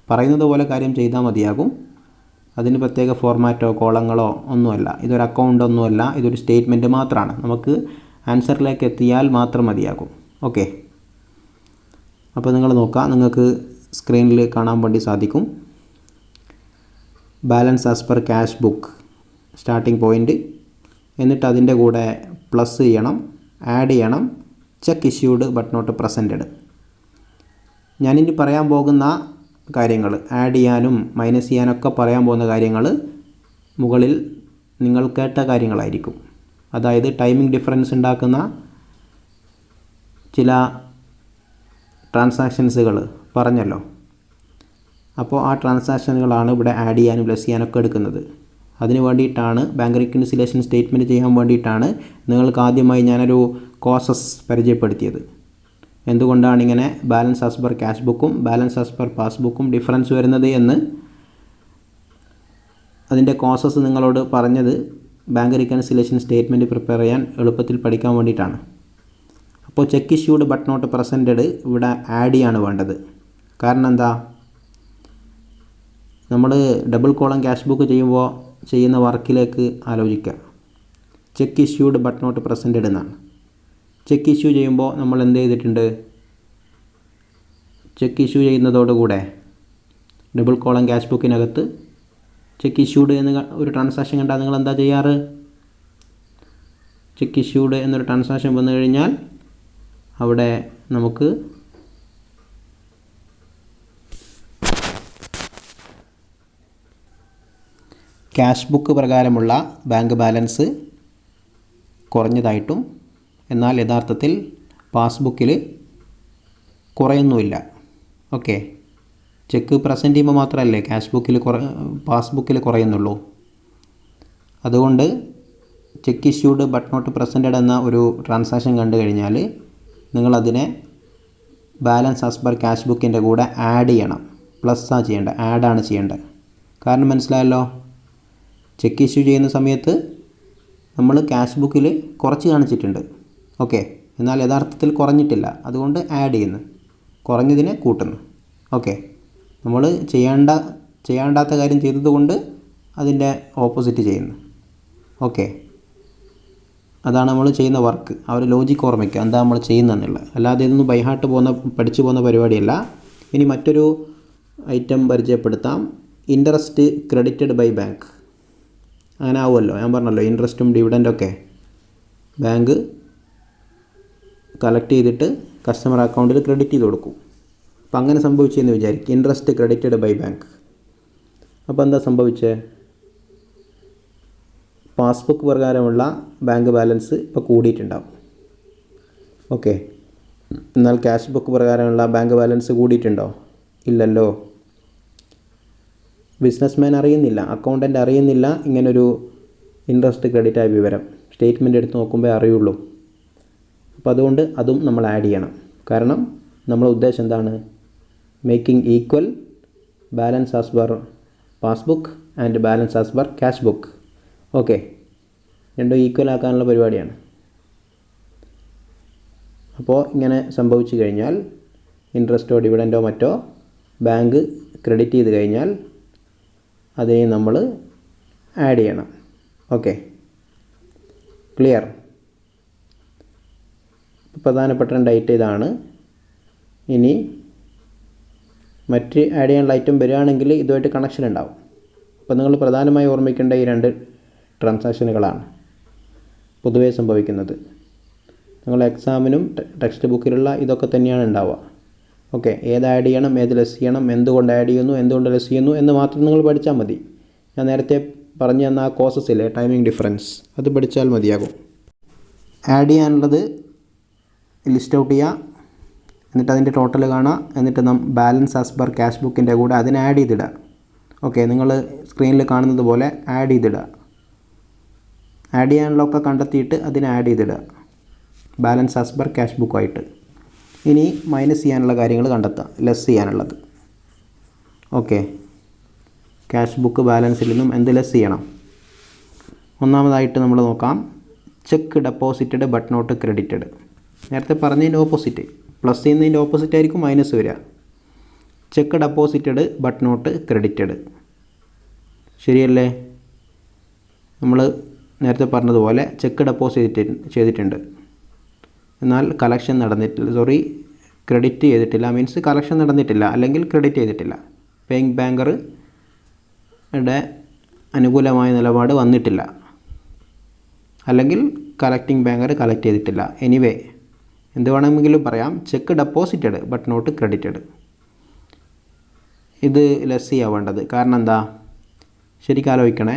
പറയുന്നത് പോലെ കാര്യം ചെയ്താൽ മതിയാകും. അതിന് പ്രത്യേക ഫോർമാറ്റോ കോളങ്ങളോ ഒന്നുമല്ല. ഇതൊരു അക്കൗണ്ടൊന്നുമല്ല, ഇതൊരു സ്റ്റേറ്റ്മെൻറ്റ് മാത്രമാണ്. നമുക്ക് ആൻസറിലേക്ക് എത്തിയാൽ മാത്രം മതിയാകും. ഓക്കെ, അപ്പോൾ നിങ്ങൾ നോക്കുക, നിങ്ങൾക്ക് സ്ക്രീനിൽ കാണാൻ വേണ്ടി സാധിക്കും. Balance as per cash book starting point, എന്നിട്ട് അതിൻ്റെ കൂടെ പ്ലസ് ചെയ്യണം, ആഡ് ചെയ്യണം, cheque issued but not presented. ഞാനിനി പറയാൻ പോകുന്ന കാര്യങ്ങൾ, ആഡ് ചെയ്യാനും മൈനസ് ചെയ്യാനൊക്കെ പറയാൻ പോകുന്ന കാര്യങ്ങൾ മുകളിൽ നിങ്ങൾ കേട്ട കാര്യങ്ങളായിരിക്കും. അതായത് ടൈമിംഗ് ഡിഫറൻസ് ഉണ്ടാക്കുന്ന ചില ട്രാൻസാക്ഷൻസുകൾ പറഞ്ഞല്ലോ. അപ്പോൾ ആ ട്രാൻസാക്ഷനുകളാണ് ഇവിടെ ആഡ് ചെയ്യാനും ലെസ് ചെയ്യാനൊക്കെ എടുക്കുന്നത്. അതിന് വേണ്ടിയിട്ടാണ് ബാങ്ക് റെക്കൺസിലേഷൻ സ്റ്റേറ്റ്മെൻറ്റ് ചെയ്യാൻ വേണ്ടിയിട്ടാണ് നിങ്ങൾക്ക് ആദ്യമായി ഞാനൊരു കോസസ് പരിചയപ്പെടുത്തിയത്. എന്തുകൊണ്ടാണ് ഇങ്ങനെ ബാലൻസ് ആസ് പെർ ക്യാഷ് ബുക്കും ബാലൻസ് ആസ് പെർ പാസ്ബുക്കും ഡിഫറൻസ് വരുന്നത് എന്ന് അതിൻ്റെ കോസസ് നിങ്ങളോട് പറഞ്ഞത് ബാങ്ക് റെക്കൺസിലേഷൻ സ്റ്റേറ്റ്മെൻറ്റ് പ്രിപ്പയർ ചെയ്യാൻ എളുപ്പത്തിൽ പഠിക്കാൻ വേണ്ടിയിട്ടാണ്. അപ്പോൾ cheque issued but not presented ഇവിടെ ആഡ് ചെയ്യാണ് വേണ്ടത്. കാരണം എന്താ, നമ്മൾ ഡബിൾ കോളം ക്യാഷ് ബുക്ക് ചെയ്യുമ്പോൾ ചെയ്യുന്ന വർക്കിലേക്ക് ആലോചിക്കുക. Cheque issued but not presented എന്നാണ്. ചെക്ക് ഇഷ്യൂ ചെയ്യുമ്പോൾ നമ്മൾ എന്ത് ചെയ്തിട്ടുണ്ട്, ചെക്ക് ഇഷ്യൂ ചെയ്യുന്നതോടുകൂടെ ഡബിൾ കോളം ക്യാഷ് ബുക്കിനകത്ത് ചെക്ക് ഇഷ്യൂഡ് എന്ന് ഒരു ട്രാൻസാക്ഷൻ കണ്ടാൽ നിങ്ങൾ എന്താ ചെയ്യാറ്? ചെക്ക് ഇഷ്യൂഡ് എന്നൊരു ട്രാൻസാക്ഷൻ വന്നു കഴിഞ്ഞാൽ അവിടെ നമുക്ക് ക്യാഷ് ബുക്ക് പ്രകാരമുള്ള ബാങ്ക് ബാലൻസ് കുറഞ്ഞതായിട്ടും എന്നാൽ യഥാർത്ഥത്തിൽ പാസ്ബുക്കിൽ കുറയൊന്നുമില്ല. ഓക്കെ, ചെക്ക് പ്രസൻറ്റ് ചെയ്യുമ്പോൾ മാത്രമല്ലേ ക്യാഷ് ബുക്കിൽ പാസ്ബുക്കിൽ കുറയുന്നുള്ളൂ. അതുകൊണ്ട് cheque issued but not presented എന്ന ഒരു ട്രാൻസാക്ഷൻ കണ്ടു കഴിഞ്ഞാൽ നിങ്ങളതിനെ ബാലൻസ് ആസ് പെർ ക്യാഷ് ബുക്കിൻ്റെ കൂടെ ആഡ് ചെയ്യണം. പ്ലസ്സാണ് ചെയ്യേണ്ടത്, ആഡാണ് ചെയ്യേണ്ടത്. കാരണം മനസ്സിലായല്ലോ, ചെക്ക് ഇഷ്യൂ ചെയ്യുന്ന സമയത്ത് നമ്മൾ ക്യാഷ് ബുക്കിൽ കുറച്ച് കാണിച്ചിട്ടുണ്ട്. ഓക്കെ, എന്നാൽ യഥാർത്ഥത്തിൽ കുറഞ്ഞിട്ടില്ല. അതുകൊണ്ട് ആഡ് ചെയ്യുന്നു, കുറഞ്ഞതിനെ കൂട്ടുന്നു. ഓക്കെ, നമ്മൾ ചെയ്യേണ്ടാത്ത കാര്യം ചെയ്തതുകൊണ്ട് അതിൻ്റെ ഓപ്പോസിറ്റ് ചെയ്യുന്നു. ഓക്കെ, അതാണ് നമ്മൾ ചെയ്യുന്ന വർക്ക്. ആ ഒരു ലോജിക്ക് ഓർമ്മിക്കുക, എന്താ നമ്മൾ ചെയ്യുന്നതെന്നുള്ളത്. അല്ലാതെ ഇതൊന്നും ബൈഹാർട്ട് പഠിച്ചു പോകുന്ന പരിപാടിയല്ല. ഇനി മറ്റൊരു ഐറ്റം പരിചയപ്പെടുത്താം. Interest credited by bank. അങ്ങനെ ആവുമല്ലോ, ഞാൻ പറഞ്ഞല്ലോ, ഇൻട്രസ്റ്റും ഡിവിഡൻറ്റൊക്കെ ബാങ്ക് കളക്ട് ചെയ്തിട്ട് കസ്റ്റമർ അക്കൗണ്ടിൽ ക്രെഡിറ്റ് ചെയ്ത് കൊടുക്കും. അപ്പോൾ അങ്ങനെ സംഭവിച്ചെന്ന് വിചാരിക്കും, ഇൻട്രസ്റ്റ് ക്രെഡിറ്റഡ് ബൈ ബാങ്ക്. അപ്പോൾ എന്താ സംഭവിച്ചത്? പാസ്ബുക്ക് പ്രകാരമുള്ള ബാങ്ക് ബാലൻസ് ഇപ്പോൾ കൂടിയിട്ടുണ്ടാവും. ഓക്കെ, എന്നാൽ ക്യാഷ് ബുക്ക് പ്രകാരമുള്ള ബാങ്ക് ബാലൻസ് കൂടിയിട്ടുണ്ടോ? ഇല്ലല്ലോ. ബിസിനസ്മാൻ അറിയുന്നില്ല, അക്കൗണ്ടൻ്റ് അറിയുന്നില്ല ഇങ്ങനൊരു ഇൻട്രസ്റ്റ് ക്രെഡിറ്റ് ആയ വിവരം. സ്റ്റേറ്റ്മെൻറ്റ് എടുത്ത് നോക്കുമ്പോൾ അറിയുള്ളൂ. അപ്പോൾ അതുകൊണ്ട് അതും നമ്മൾ ആഡ് ചെയ്യണം. കാരണം നമ്മളെ ഉദ്ദേശം എന്താണ്? Making equal balance as per passbook and balance as per cash book. Okay, രണ്ടും ഈക്വൽ ആക്കാനുള്ള പരിപാടിയാണ്. അപ്പോൾ ഇങ്ങനെ സംഭവിച്ചു കഴിഞ്ഞാൽ ഇൻട്രസ്റ്റോ ഡിവിഡൻറ്റോ മറ്റോ ബാങ്ക് ക്രെഡിറ്റ് ചെയ്ത് കഴിഞ്ഞാൽ അതിനെ നമ്മൾ ആഡ് ചെയ്യണം. Okay, clear? പ്രധാനപ്പെട്ട 2 ഐറ്റം ഇതാണ്. ഇനി മറ്റ് ആഡ് ചെയ്യാനുള്ള ഐറ്റം വരികയാണെങ്കിൽ ഇതുമായിട്ട് കണക്ഷൻ ഉണ്ടാവും. അപ്പോൾ നിങ്ങൾ പ്രധാനമായി ഓർമ്മിക്കേണ്ട ഈ 2 ട്രാൻസാക്ഷനുകളാണ് പൊതുവേ സംഭവിക്കുന്നത്. നിങ്ങൾ എക്സാമിനും ടെക്സ്റ്റ് ബുക്കിലുള്ള ഇതൊക്കെ തന്നെയാണ് ഉണ്ടാവുക. ഓക്കെ, ഏത് ആഡ് ചെയ്യണം, ഏത് ലെസ് ചെയ്യണം, എന്തുകൊണ്ട് ആഡ് ചെയ്യുന്നു, എന്തുകൊണ്ട് ലെസ് ചെയ്യുന്നു എന്ന് മാത്രം നിങ്ങൾ പഠിച്ചാൽ മതി. ഞാൻ നേരത്തെ പറഞ്ഞു തന്ന ആ കോസസിലെ ടൈമിംഗ് ഡിഫറൻസ് അത് പഠിച്ചാൽ മതിയാകും. ആഡ് ചെയ്യാനുള്ളത് ലിസ്റ്റ് ഔട്ട് ചെയ്യുക, എന്നിട്ട് അതിൻ്റെ ടോട്ടൽ കാണുക, എന്നിട്ട് ബാലൻസ് ആസ് പെർ ക്യാഷ് ബുക്കിൻ്റെ കൂടെ അതിനെ ആഡ് ചെയ്തിടുക. ഓക്കെ, നിങ്ങൾ സ്ക്രീനിൽ കാണുന്നത് പോലെ ആഡ് ചെയ്തിടുക. ആഡ് ചെയ്യാനുള്ളതൊക്കെ കണ്ടെത്തിയിട്ട് അതിനെ ആഡ് ചെയ്തിടുക ബാലൻസ് ആസ് പെർ ക്യാഷ് ബുക്കുമായിട്ട്. ഇനി മൈനസ് ചെയ്യാനുള്ള കാര്യങ്ങൾ കണ്ടെത്തുക, ലെസ് ചെയ്യാനുള്ളത്. ഓക്കെ, ക്യാഷ് ബുക്ക് ബാലൻസിൽ നിന്നും എന്ത് ലെസ് ചെയ്യണം? ഒന്നാമതായിട്ട് നമ്മൾ നോക്കാം, cheque deposited but not credited. നേരത്തെ പറഞ്ഞതിൻ്റെ ഓപ്പോസിറ്റ്, പ്ലസ് ചെയ്യുന്നതിൻ്റെ ഓപ്പോസിറ്റ് ആയിരിക്കും മൈനസ് വരിക. Cheque deposited but not credited. ശരിയല്ലേ? നമ്മൾ നേരത്തെ പറഞ്ഞതുപോലെ ചെക്ക് ഡെപ്പോസിറ്റ് ചെയ്തിട്ടുണ്ട്, എന്നാൽ കളക്ഷൻ നടന്നിട്ടില്ല, ക്രെഡിറ്റ് ചെയ്തിട്ടില്ല, മീൻസ് കളക്ഷൻ നടന്നിട്ടില്ല അല്ലെങ്കിൽ ക്രെഡിറ്റ് ചെയ്തിട്ടില്ല. പേയിങ് ബാങ്കറുടെ അനുകൂലമായ നിലപാട് വന്നിട്ടില്ല, അല്ലെങ്കിൽ കളക്റ്റിംഗ് ബാങ്കർ കളക്ട് ചെയ്തിട്ടില്ല. എനിവേ എന്ത് വേണമെങ്കിലും പറയാം, cheque deposited but not credited. ഇത് ലെസ് ചെയ്യാവേണ്ടത്. കാരണം എന്താ? ശരിക്കും ആലോചിക്കണേ.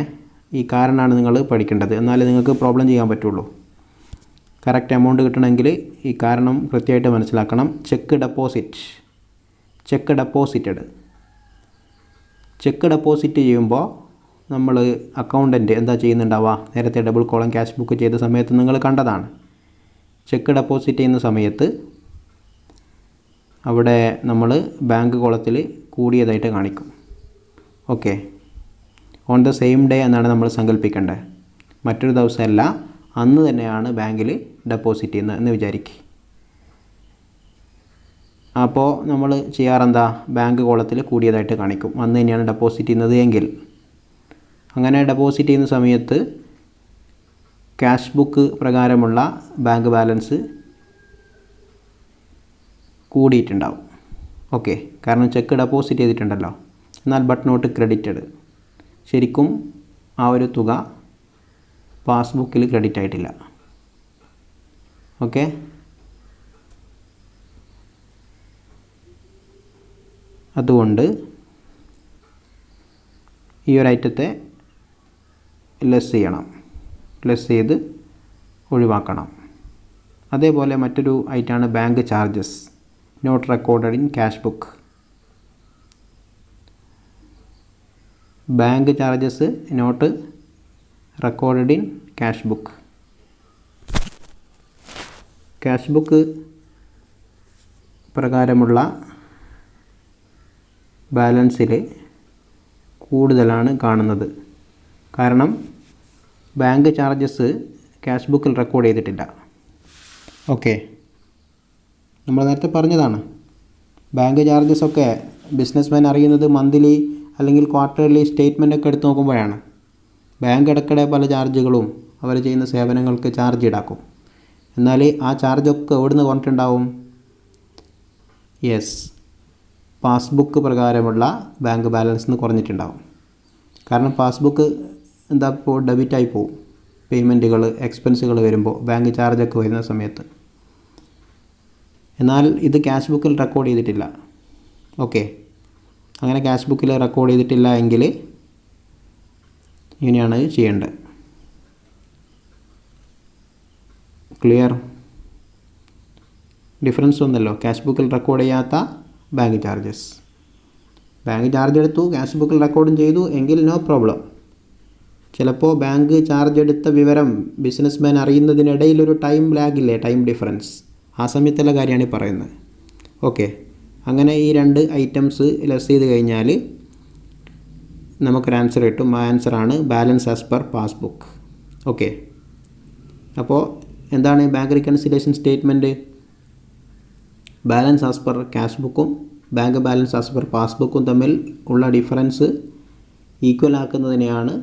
ഈ കാരണമാണ് നിങ്ങൾ പഠിക്കേണ്ടത്, എന്നാലേ നിങ്ങൾക്ക് പ്രോബ്ലം ചെയ്യാൻ പറ്റുള്ളൂ. കറക്റ്റ് എമൗണ്ട് കിട്ടണമെങ്കിൽ ഈ കാരണം കൃത്യമായിട്ട് മനസ്സിലാക്കണം. Check deposited. ചെക്ക് ഡെപ്പോസിറ്റ് ചെയ്യുമ്പോൾ നമ്മൾ അക്കൗണ്ടൻറ്റ് എന്താ ചെയ്യുന്നുണ്ടാവുക? നേരത്തെ ഡബിൾ കോളം ക്യാഷ് ബുക്ക് ചെയ്ത സമയത്ത് നിങ്ങൾ കണ്ടതാണ്. ചെക്ക് ഡെപ്പോസിറ്റ് ചെയ്യുന്ന സമയത്ത് അവിടെ നമ്മൾ ബാങ്ക് കോളത്തിൽ കൂടിയതായിട്ട് കാണിക്കും. Okay, on the same day എന്നാണ് നമ്മൾ സങ്കല്പിക്കേണ്ടത്. മറ്റൊരു ദിവസമല്ല, അന്ന് തന്നെയാണ് ബാങ്കിൽ ഡെപ്പോസിറ്റ് ചെയ്യുന്നത് എന്ന് വിചാരിക്കുക. അപ്പോൾ നമ്മൾ ചെയ്യാറെന്താ? ബാങ്ക് കോളത്തിൽ കൂടിയതായിട്ട് കാണിക്കും, അന്ന് തന്നെയാണ് ഡെപ്പോസിറ്റ് ചെയ്യുന്നത് എങ്കിൽ. അങ്ങനെ ഡെപ്പോസിറ്റ് ചെയ്യുന്ന സമയത്ത് ക്യാഷ് ബുക്ക് പ്രകാരമുള്ള ബാങ്ക് ബാലൻസ് കൂടിയിട്ടുണ്ടാവും. ഓക്കെ, കാരണം ചെക്ക് ഡെപ്പോസിറ്റ് ചെയ്തിട്ടുണ്ടല്ലോ. എന്നാൽ ബട്ട് നോട്ട് ക്രെഡിറ്റഡ്, ശരിക്കും ആ ഒരു തുക പാസ്ബുക്കിൽ ക്രെഡിറ്റ് ആയിട്ടില്ല. ഓക്കെ, അതുകൊണ്ട് ഈ ഒരു ഐറ്റത്തെ ലെസ് ചെയ്ത് ഒഴിവാക്കണം. അതേപോലെ മറ്റൊരു ഐറ്റമാണ് bank charges not recorded in cash book. Bank charges not recorded in cash book. Cash book പ്രകാരമുള്ള ബാലൻസിൽ കൂടുതലാണ് കാണുന്നത്. കാരണം ബാങ്ക് ചാർജസ് ക്യാഷ് ബുക്കിൽ റെക്കോർഡ് ചെയ്തിട്ടില്ല. ഓക്കെ, നമ്മൾ നേരത്തെ പറഞ്ഞതാണ്. ബാങ്ക് ചാർജസൊക്കെ ബിസിനസ്മാൻ അറിയുന്നത് മന്ത്ലി അല്ലെങ്കിൽ ക്വാർട്ടർലി സ്റ്റേറ്റ്മെൻ്റ് ഒക്കെ എടുത്ത് നോക്കുമ്പോഴാണ്. ബാങ്ക് ഇടയ്ക്കിടെ പല ചാർജുകളും അവർ ചെയ്യുന്ന സേവനങ്ങൾക്ക് ചാർജ് ഈടാക്കും. എന്നാൽ ആ ചാർജൊക്കെ എവിടെ നിന്ന് കുറഞ്ഞിട്ടുണ്ടാവും? യെസ്, പാസ്ബുക്ക് പ്രകാരമുള്ള ബാങ്ക് ബാലൻസ് നിന്ന് കുറഞ്ഞിട്ടുണ്ടാവും. കാരണം പാസ്ബുക്ക് ഇപ്പോൾ ഡെബിറ്റായി പോവും. പേയ്മെൻറ്റുകൾ, എക്സ്പെൻസുകൾ വരുമ്പോൾ, ബാങ്ക് ചാർജൊക്കെ വരുന്ന സമയത്ത്. എന്നാൽ ഇത് ക്യാഷ് ബുക്കിൽ റെക്കോർഡ് ചെയ്തിട്ടില്ല. ഓക്കെ, അങ്ങനെ ക്യാഷ് ബുക്കിൽ റെക്കോർഡ് ചെയ്തിട്ടില്ല എങ്കിൽ ഇങ്ങനെയാണ് ചെയ്യേണ്ടത്. ക്ലിയർ? ഡിഫറൻസ് വന്നല്ലോ. ക്യാഷ് ബുക്കിൽ റെക്കോർഡ് ചെയ്യാത്ത ബാങ്ക് ചാർജസ്. ബാങ്ക് ചാർജ് എടുത്തു, ക്യാഷ് ബുക്കിൽ റെക്കോർഡും ചെയ്തു എങ്കിൽ നോ പ്രോബ്ലം. ചിലപ്പോൾ ബാങ്ക് ചാർജ് എടുത്ത വിവരം ബിസിനസ്മാൻ അറിയുന്നതിനിടയിലൊരു ടൈം ലാഗില്ലേ, ടൈം ഡിഫറൻസ്, ആ സമയത്തുള്ള കാര്യമാണ് ഈ പറയുന്നത്. ഓക്കെ, അങ്ങനെ ഈ രണ്ട് ഐറ്റംസ് ലെസ് ചെയ്ത് കഴിഞ്ഞാൽ നമുക്കൊരു ആൻസർ കിട്ടും. ആ ആൻസറാണ് balance as per passbook. Okay, അപ്പോൾ എന്താണ് bank reconciliation statement? Balance as per cash ബുക്കും ബാങ്ക് ബാലൻസ് ആസ് പെർ പാസ്ബുക്കും തമ്മിൽ ഉള്ള ഡിഫറൻസ് ഈക്വൽ ആക്കുന്നതിനെയാണ്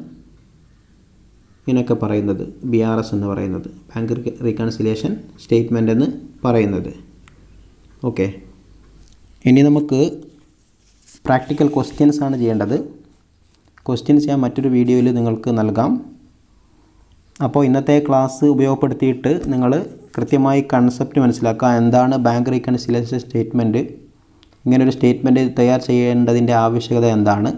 ഇങ്ങനെയൊക്കെ പറയുന്നത്, BRS എന്ന് പറയുന്നത്, ബാങ്ക് റീകൺസിലേഷൻ സ്റ്റേറ്റ്മെൻ്റ് എന്ന് പറയുന്നത്. ഓക്കെ, ഇനി നമുക്ക് പ്രാക്ടിക്കൽ ക്വസ്റ്റ്യൻസ് ആണ് ചെയ്യേണ്ടത്. ക്വസ്റ്റ്യൻസ് ഞാൻ മറ്റൊരു വീഡിയോയിൽ നിങ്ങൾക്ക് നൽകാം. അപ്പോൾ ഇന്നത്തെ ക്ലാസ് ഉപയോഗപ്പെടുത്തിയിട്ട് നിങ്ങൾ കൃത്യമായി കൺസെപ്റ്റ് മനസ്സിലാക്കുക. എന്താണ് ബാങ്ക് റീകൺസിലേഷൻ സ്റ്റേറ്റ്മെൻറ്റ്, ഇങ്ങനൊരു സ്റ്റേറ്റ്മെൻറ്റ് തയ്യാർ ചെയ്യേണ്ടതിൻ്റെ ആവശ്യകത എന്താണ്,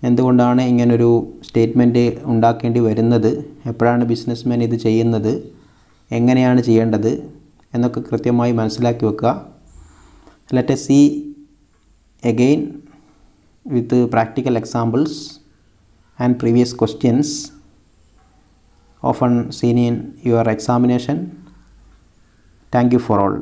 എന്തുകൊണ്ടാണ് ഇങ്ങനൊരു സ്റ്റേറ്റ്മെൻറ്റ് ഉണ്ടാക്കേണ്ടി വരുന്നത്, എപ്പോഴാണ് ബിസിനസ്മാൻ ഇത് ചെയ്യുന്നത്, എങ്ങനെയാണ് ചെയ്യേണ്ടത് എന്നൊക്കെ കൃത്യമായി മനസ്സിലാക്കി വെക്കുക. Let us see again with practical examples and previous questions often seen in your examination. Thank you for all.